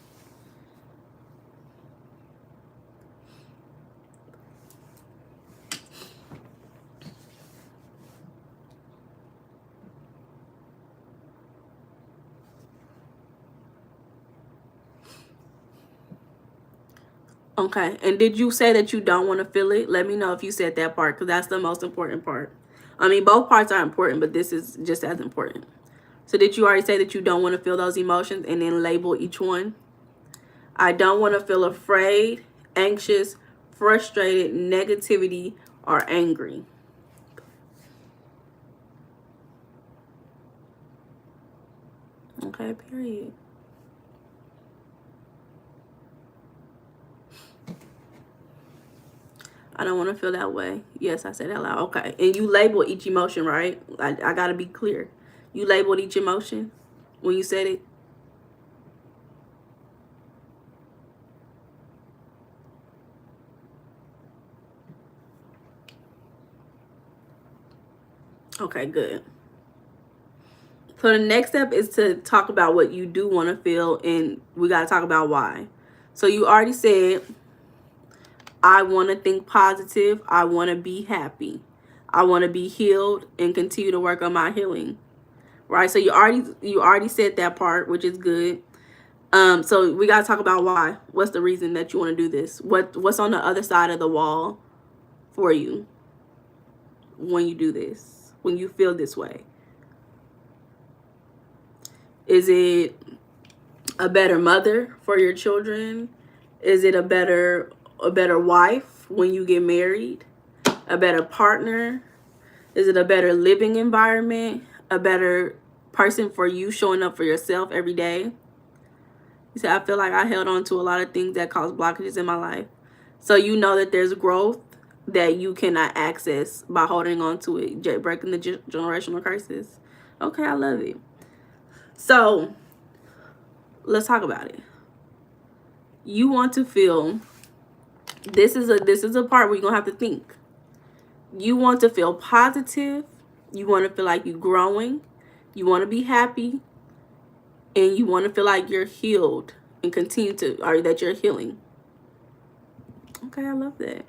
Okay. And did you say that you don't want to feel it? Let me know if you said that part, because that's the most important part. I mean, both parts are important, but this is just as important. So did you already say that you don't want to feel those emotions and then label each one? I don't want to feel afraid, anxious, frustrated, negativity, or angry. Okay, period. I don't want to feel that way. Yes, I said that loud. Okay. And you label each emotion, right? I got to be clear. You labeled each emotion when you said it? Okay, good. So the next step is to talk about what you do want to feel, and we got to talk about why. So you already said, I want to think positive. I want to be happy. I want to be healed and continue to work on my healing. Right? So you already said that part, which is good. So we got to talk about why. What's the reason that you want to do this? What's on the other side of the wall for you when you do this? When you feel this way? Is it a better mother for your children? Is it a better wife when you get married? A better partner? Is it a better living environment? A better person for you showing up for yourself every day? You said, I feel like I held on to a lot of things that caused blockages in my life. So you know that there's growth that you cannot access by holding on to it, breaking the generational curses. Okay, I love it. So let's talk about it. You want to feel, this is a part where you're gonna have to think. You want to feel positive. You want to feel like you're growing. You want to be happy. And you want to feel like you're healed and continue to, or that you're healing. Okay, I love that.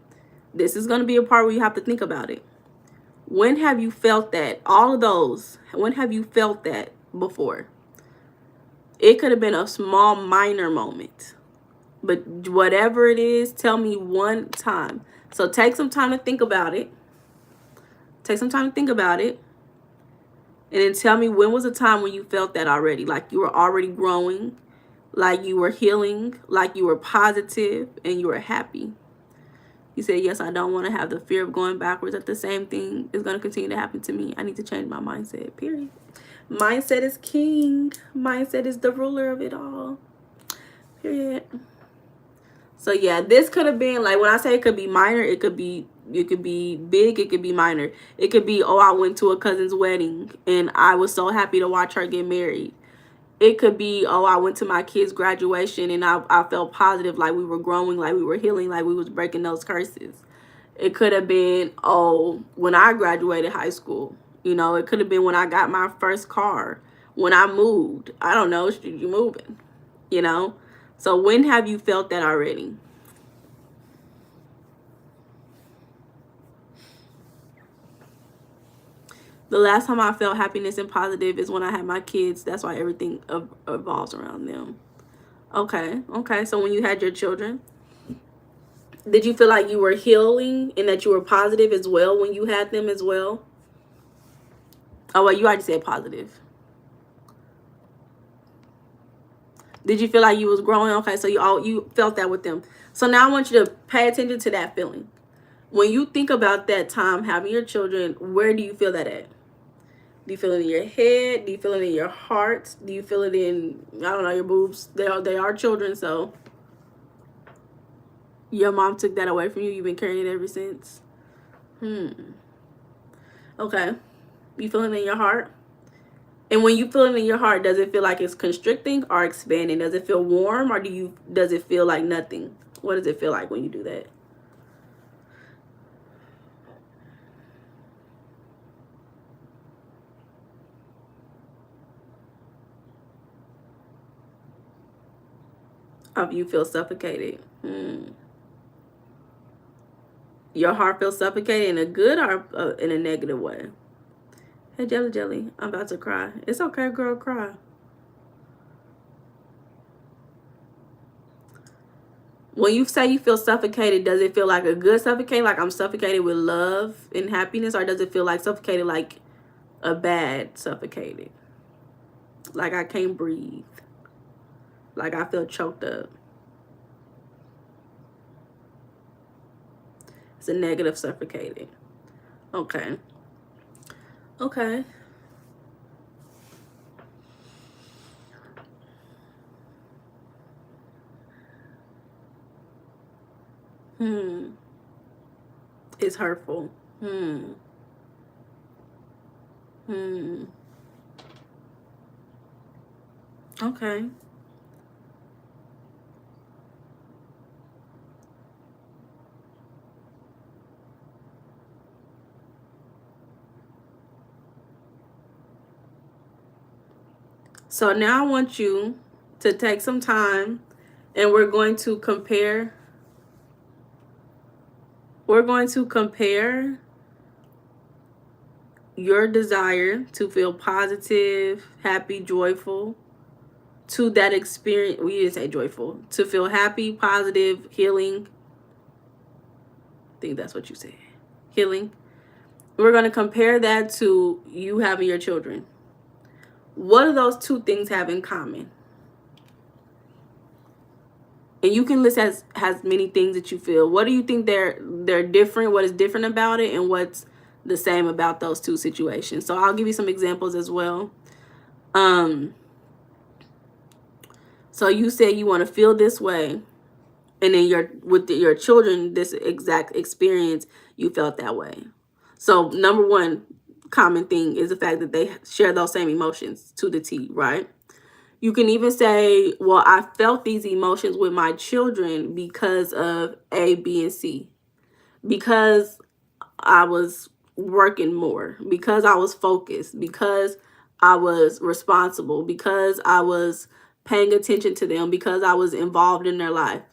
This is going to be a part where you have to think about it. When have you felt that? All of those. When have you felt that before? It could have been a small, minor moment. But whatever it is, tell me one time. So take some time to think about it. Take some time to think about it. And then tell me, when was a time when you felt that already? Like you were already growing, like you were healing, like you were positive, and you were happy. You said, yes, I don't want to have the fear of going backwards. That the same thing is going to continue to happen to me. I need to change my mindset, period. Mindset is king. Mindset is the ruler of it all, period. So yeah, this could have been, like, when I say it could be minor, it could be big, it could be minor. It could be, oh, I went to a cousin's wedding and I was so happy to watch her get married. It could be, oh, I went to my kid's graduation and I felt positive, like we were growing, like we were healing, like we was breaking those curses. It could have been, oh, when I graduated high school. You know, it could have been when I got my first car, when I moved. I don't know, you moving, you know? So when have you felt that already? The last time I felt happiness and positive is when I had my kids. That's why everything evolves around them. Okay, okay. So when you had your children, did you feel like you were healing and that you were positive as well when you had them as well? Oh, well, you already said positive. Did you feel like you was growing? Okay, so you felt that with them. So now I want you to pay attention to that feeling. When you think about that time having your children, where do you feel that at? Do you feel it in your head? Do you feel it in your heart? Do you feel it in, I don't know, your boobs? They are children, so your mom took that away from you. You've been carrying it ever since. Okay. You feel it in your heart? And when you feel it in your heart, does it feel like it's constricting or expanding? Does it feel warm, or does it feel like nothing? What does it feel like when you do that? Or you feel suffocated? Your heart feels suffocated in a good or in a negative way? Hey, Jelly, I'm about to cry. It's okay, girl, cry. When you say you feel suffocated, does it feel like a good suffocating, like I'm suffocated with love and happiness, or does it feel like suffocated like a bad suffocated? Like I can't breathe. Like I feel choked up. It's a negative suffocated. Okay. Okay. It's hurtful. Okay. So now I want you to take some time and we're going to compare. We're going to compare your desire to feel positive, happy, joyful to that experience. We didn't say joyful. To feel happy, positive, healing. I think that's what you said. Healing. We're going to compare that to you having your children. What do those two things have in common? And you can list as many things that you feel. What do you think they're different? What is different about it, and what's the same about those two situations? So I'll give you some examples as well. So you said you want to feel this way, and then with your children, this exact experience, you felt that way. So number one common thing is the fact that they share those same emotions to the T, right? You can even say, well, I felt these emotions with my children because of A, B, and C. Because I was working more, because I was focused, because I was responsible, because I was paying attention to them, because I was involved in their life.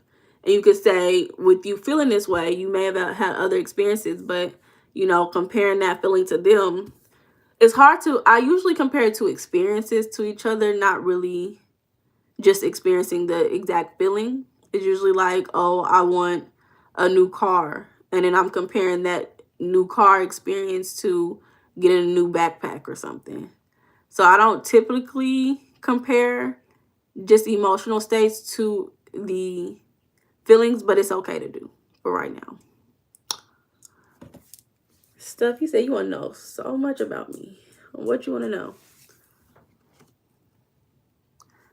And you could say, with you feeling this way, you may have had other experiences, but, you know, comparing that feeling to them, it's hard to, I usually compare it to experiences to each other, not really just experiencing the exact feeling. It's usually like, oh, I want a new car. And then I'm comparing that new car experience to getting a new backpack or something. So I don't typically compare just emotional states to the feelings, but it's okay to do for right now. Stuff, you said you want to know so much about me. What you want to know?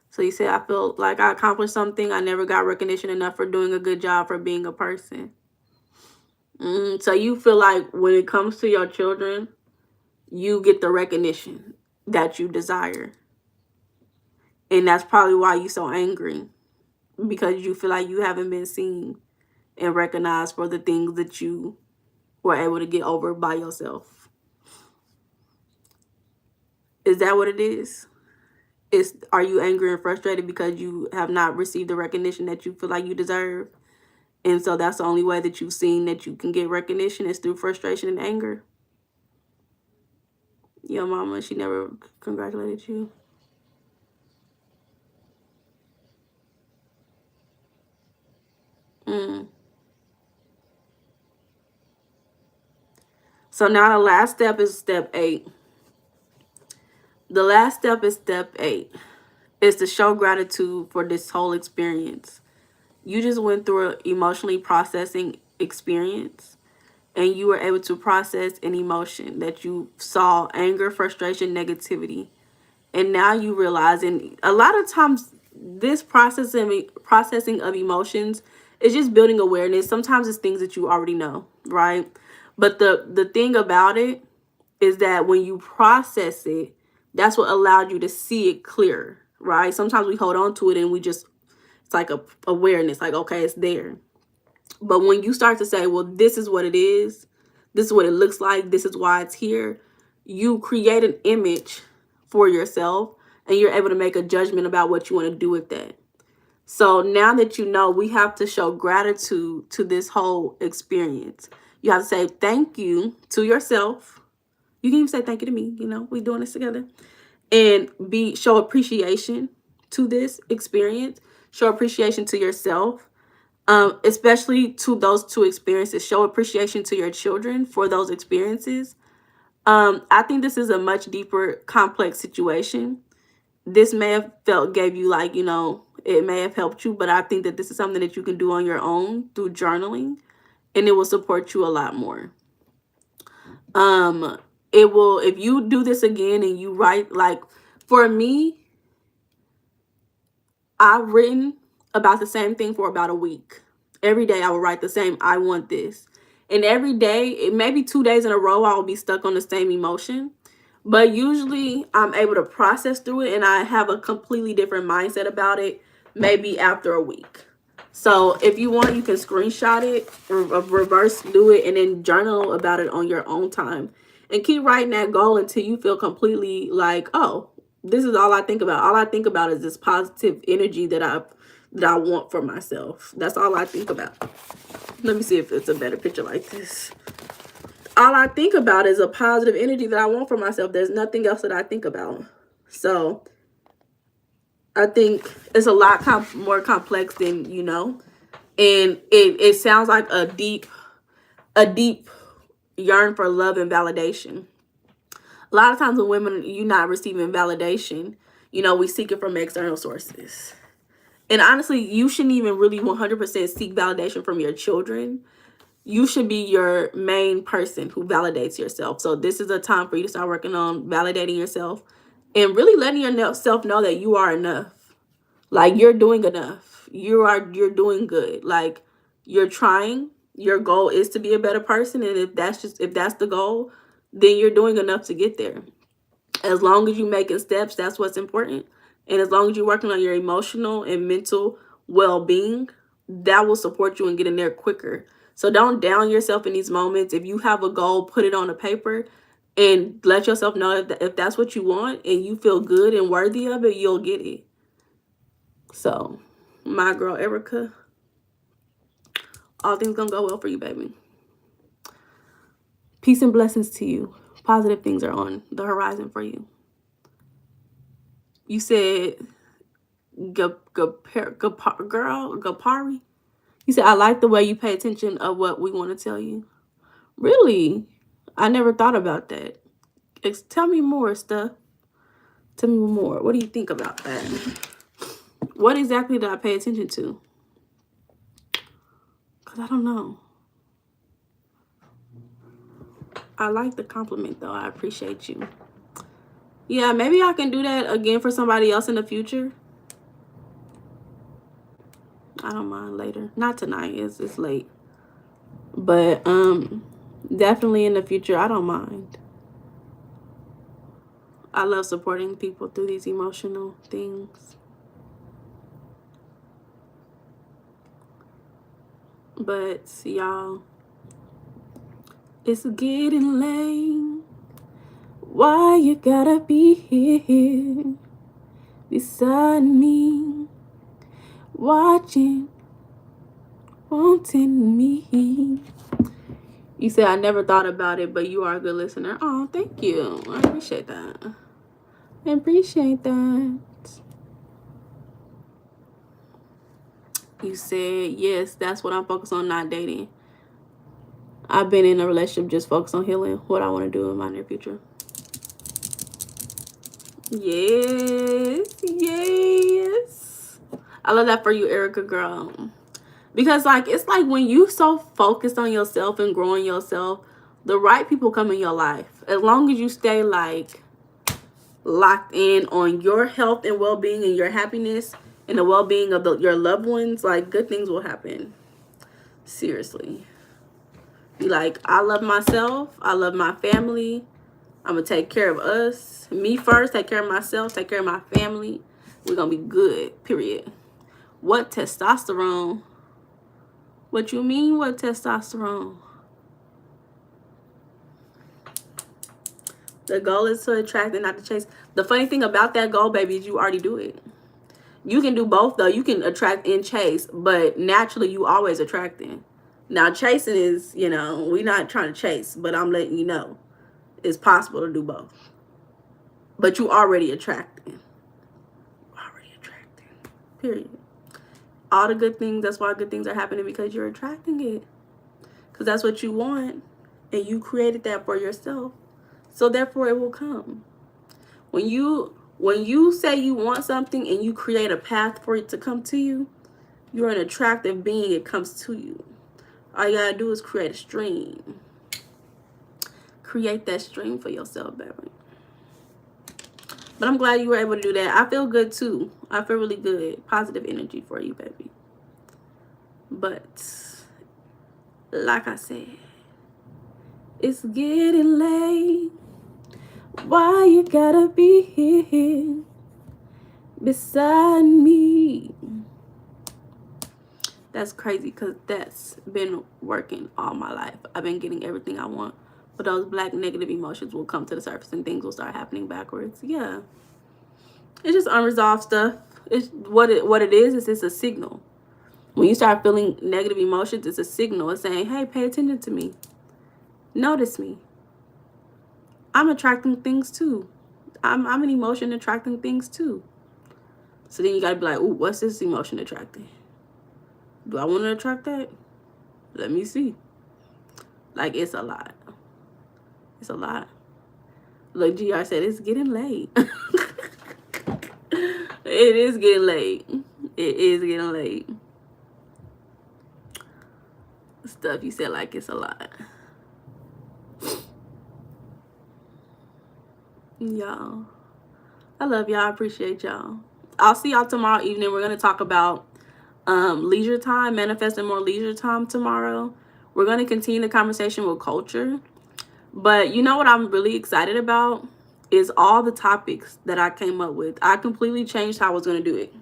So you said, I feel like I accomplished something. I never got recognition enough for doing a good job for being a person. So you feel like when it comes to your children, you get the recognition that you desire. And that's probably why you're so angry. Because you feel like you haven't been seen and recognized for the things that you were able to get over by yourself. Is that what it is? Are you angry and frustrated because you have not received the recognition that you feel like you deserve? And so that's the only way that you've seen that you can get recognition is through frustration and anger. Your mama, she never congratulated you. So now the last step is step 8. The last step is step 8. Is to show gratitude for this whole experience. You just went through an emotionally processing experience, and you were able to process an emotion that you saw: anger, frustration, negativity. And now you realize, and a lot of times this processing of emotions is just building awareness. Sometimes it's things that you already know, right? But the thing about it is that when you process it, that's what allowed you to see it clear, right? Sometimes we hold on to it and it's like a awareness, like, okay, it's there. But when you start to say, well, this is what it is, this is what it looks like, this is why it's here, you create an image for yourself and you're able to make a judgment about what you want to do with that. So now that you know, we have to show gratitude to this whole experience. You have to say thank you to yourself. You can even say thank you to me. You know, we're doing this together. And show appreciation to this experience. Show appreciation to yourself. especially to those two experiences. Show appreciation to your children for those experiences. I think this is a much deeper, complex situation. This may have gave you, like, it may have helped you, but I think that this is something that you can do on your own through journaling, and it will support you a lot more. It will, if you do this again and you write, like, for me, I've written about the same thing for about a week. Every day I will write the same, I want this. And every day, it maybe 2 days in a row, I will be stuck on the same emotion. But usually I'm able to process through it and I have a completely different mindset about it maybe after a week. So if you want, you can screenshot it or reverse do it and then journal about it on your own time. And keep writing that goal until you feel completely like, oh, this is all I think about. All I think about is this positive energy that I want for myself. That's all I think about. Let me see if it's a better picture like this. All I think about is a positive energy that I want for myself. There's nothing else that I think about. So I think it's a lot more complex than, and it sounds like a deep yearn for love and validation. A lot of times when women, you're not receiving validation, we seek it from external sources. And honestly, you shouldn't even really 100% seek validation from your children. You should be your main person who validates yourself. So this is a time for you to start working on validating yourself and really letting yourself know that you are enough. Like, you're doing enough. You're doing good. Like, you're trying. Your goal is to be a better person. And if that's the goal, then you're doing enough to get there. As long as you're making steps, that's what's important. And as long as you're working on your emotional and mental well-being, that will support you in getting there quicker. So don't down yourself in these moments. If you have a goal, put it on a paper and let yourself know if that's what you want and you feel good and worthy of it, you'll get it. So, my girl Erica, all things gonna go well for you, baby. Peace and blessings to you. Positive things are on the horizon for you. You said Gapari. You said, I like the way you pay attention of what we want to tell you. Really? I never thought about that. Tell me more, stuff. Tell me more. What do you think about that? What exactly did I pay attention to? Because I don't know. I like the compliment, though. I appreciate you. Yeah, maybe I can do that again for somebody else in the future. I don't mind later. Not tonight. It's late. But definitely in the future, I don't mind. I love supporting people through these emotional things. But y'all, it's getting late. Why you gotta be here beside me, watching, wanting me? You said I never thought about it, but you are a good listener. Oh, thank you. I appreciate that. I appreciate that. You said, yes, that's what I'm focused on, not dating. I've been in a relationship just focused on healing what I want to do in my near future. Yes, yes. I love that for you, Erica, girl. Because, like, it's like when you so focused on yourself and growing yourself, the right people come in your life. As long as you stay, like, locked in on your health and well-being and your happiness and the well-being of your loved ones, like, good things will happen. Seriously. Be like, I love myself. I love my family. I'm going to take care of us. Me first. Take care of myself. Take care of my family. We're going to be good. Period. What testosterone? What you mean, what testosterone? The goal is to attract and not to chase. The funny thing about that goal, baby, is you already do it. You can do both, though. You can attract and chase, but naturally, you always attracting. Now, chasing is, we're not trying to chase, but I'm letting you know it's possible to do both. But you already attracting. Already attracting. Period. All the good things, that's why good things are happening, because you're attracting it. Because that's what you want. And you created that for yourself. So therefore it will come. When you say you want something and you create a path for it to come to you, you're an attractive being. It comes to you. All you gotta do is create a stream. Create that stream for yourself, baby. But I'm glad you were able to do that. I feel good too. I feel really good. Positive energy for you, baby. But like I said, it's getting late. Why you gotta be here beside me? That's crazy, because that's been working all my life. I've been getting everything I want. But those black negative emotions will come to the surface and things will start happening backwards. Yeah. It's just unresolved stuff. It's what it is it's a signal. When you start feeling negative emotions, it's a signal. It's saying, hey, pay attention to me. Notice me. I'm attracting things too. I'm an emotion attracting things too. So then you gotta be like, ooh, what's this emotion attracting? Do I want to attract that? Let me see. Like, it's a lot. It's a lot. Look, GR said it's getting late. It is getting late. It is getting late. Stuff you said, like, it's a lot. Y'all, I love y'all. I appreciate y'all. I'll see y'all tomorrow evening. We're going to talk about leisure time, manifesting more leisure time tomorrow. We're going to continue the conversation with culture. But you know what I'm really excited about is all the topics that I came up with. I completely changed how I was going to do it.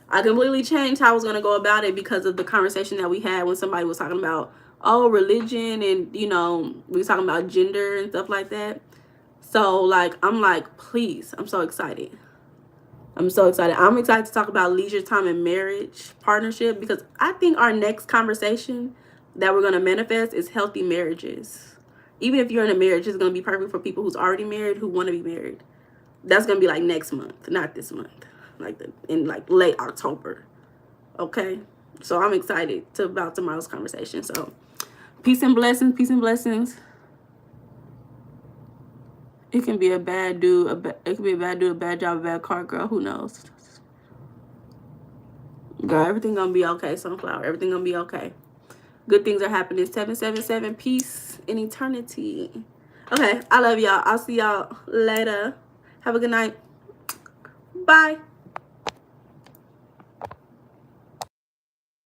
I completely changed how I was going to go about it because of the conversation that we had when somebody was talking about, oh, religion, and, you know, we were talking about gender and stuff like that. So, like, I'm like, please, I'm so excited. I'm so excited. I'm excited to talk about leisure time and marriage partnership, because I think our next conversation that we're going to manifest is healthy marriages. Even if you're in a marriage, it's going to be perfect for people who's already married, who want to be married. That's going to be like next month, not this month. Like in like late October. Okay? So I'm excited about tomorrow's conversation. So peace and blessings. Peace and blessings. It can be a bad dude. It can be a bad dude, a bad job, a bad car, girl. Who knows? Girl, everything gonna be okay, Sunflower. Everything gonna be okay. Good things are happening. 777. Peace in eternity. Okay, I love y'all. I'll see y'all later. Have a good night. Bye.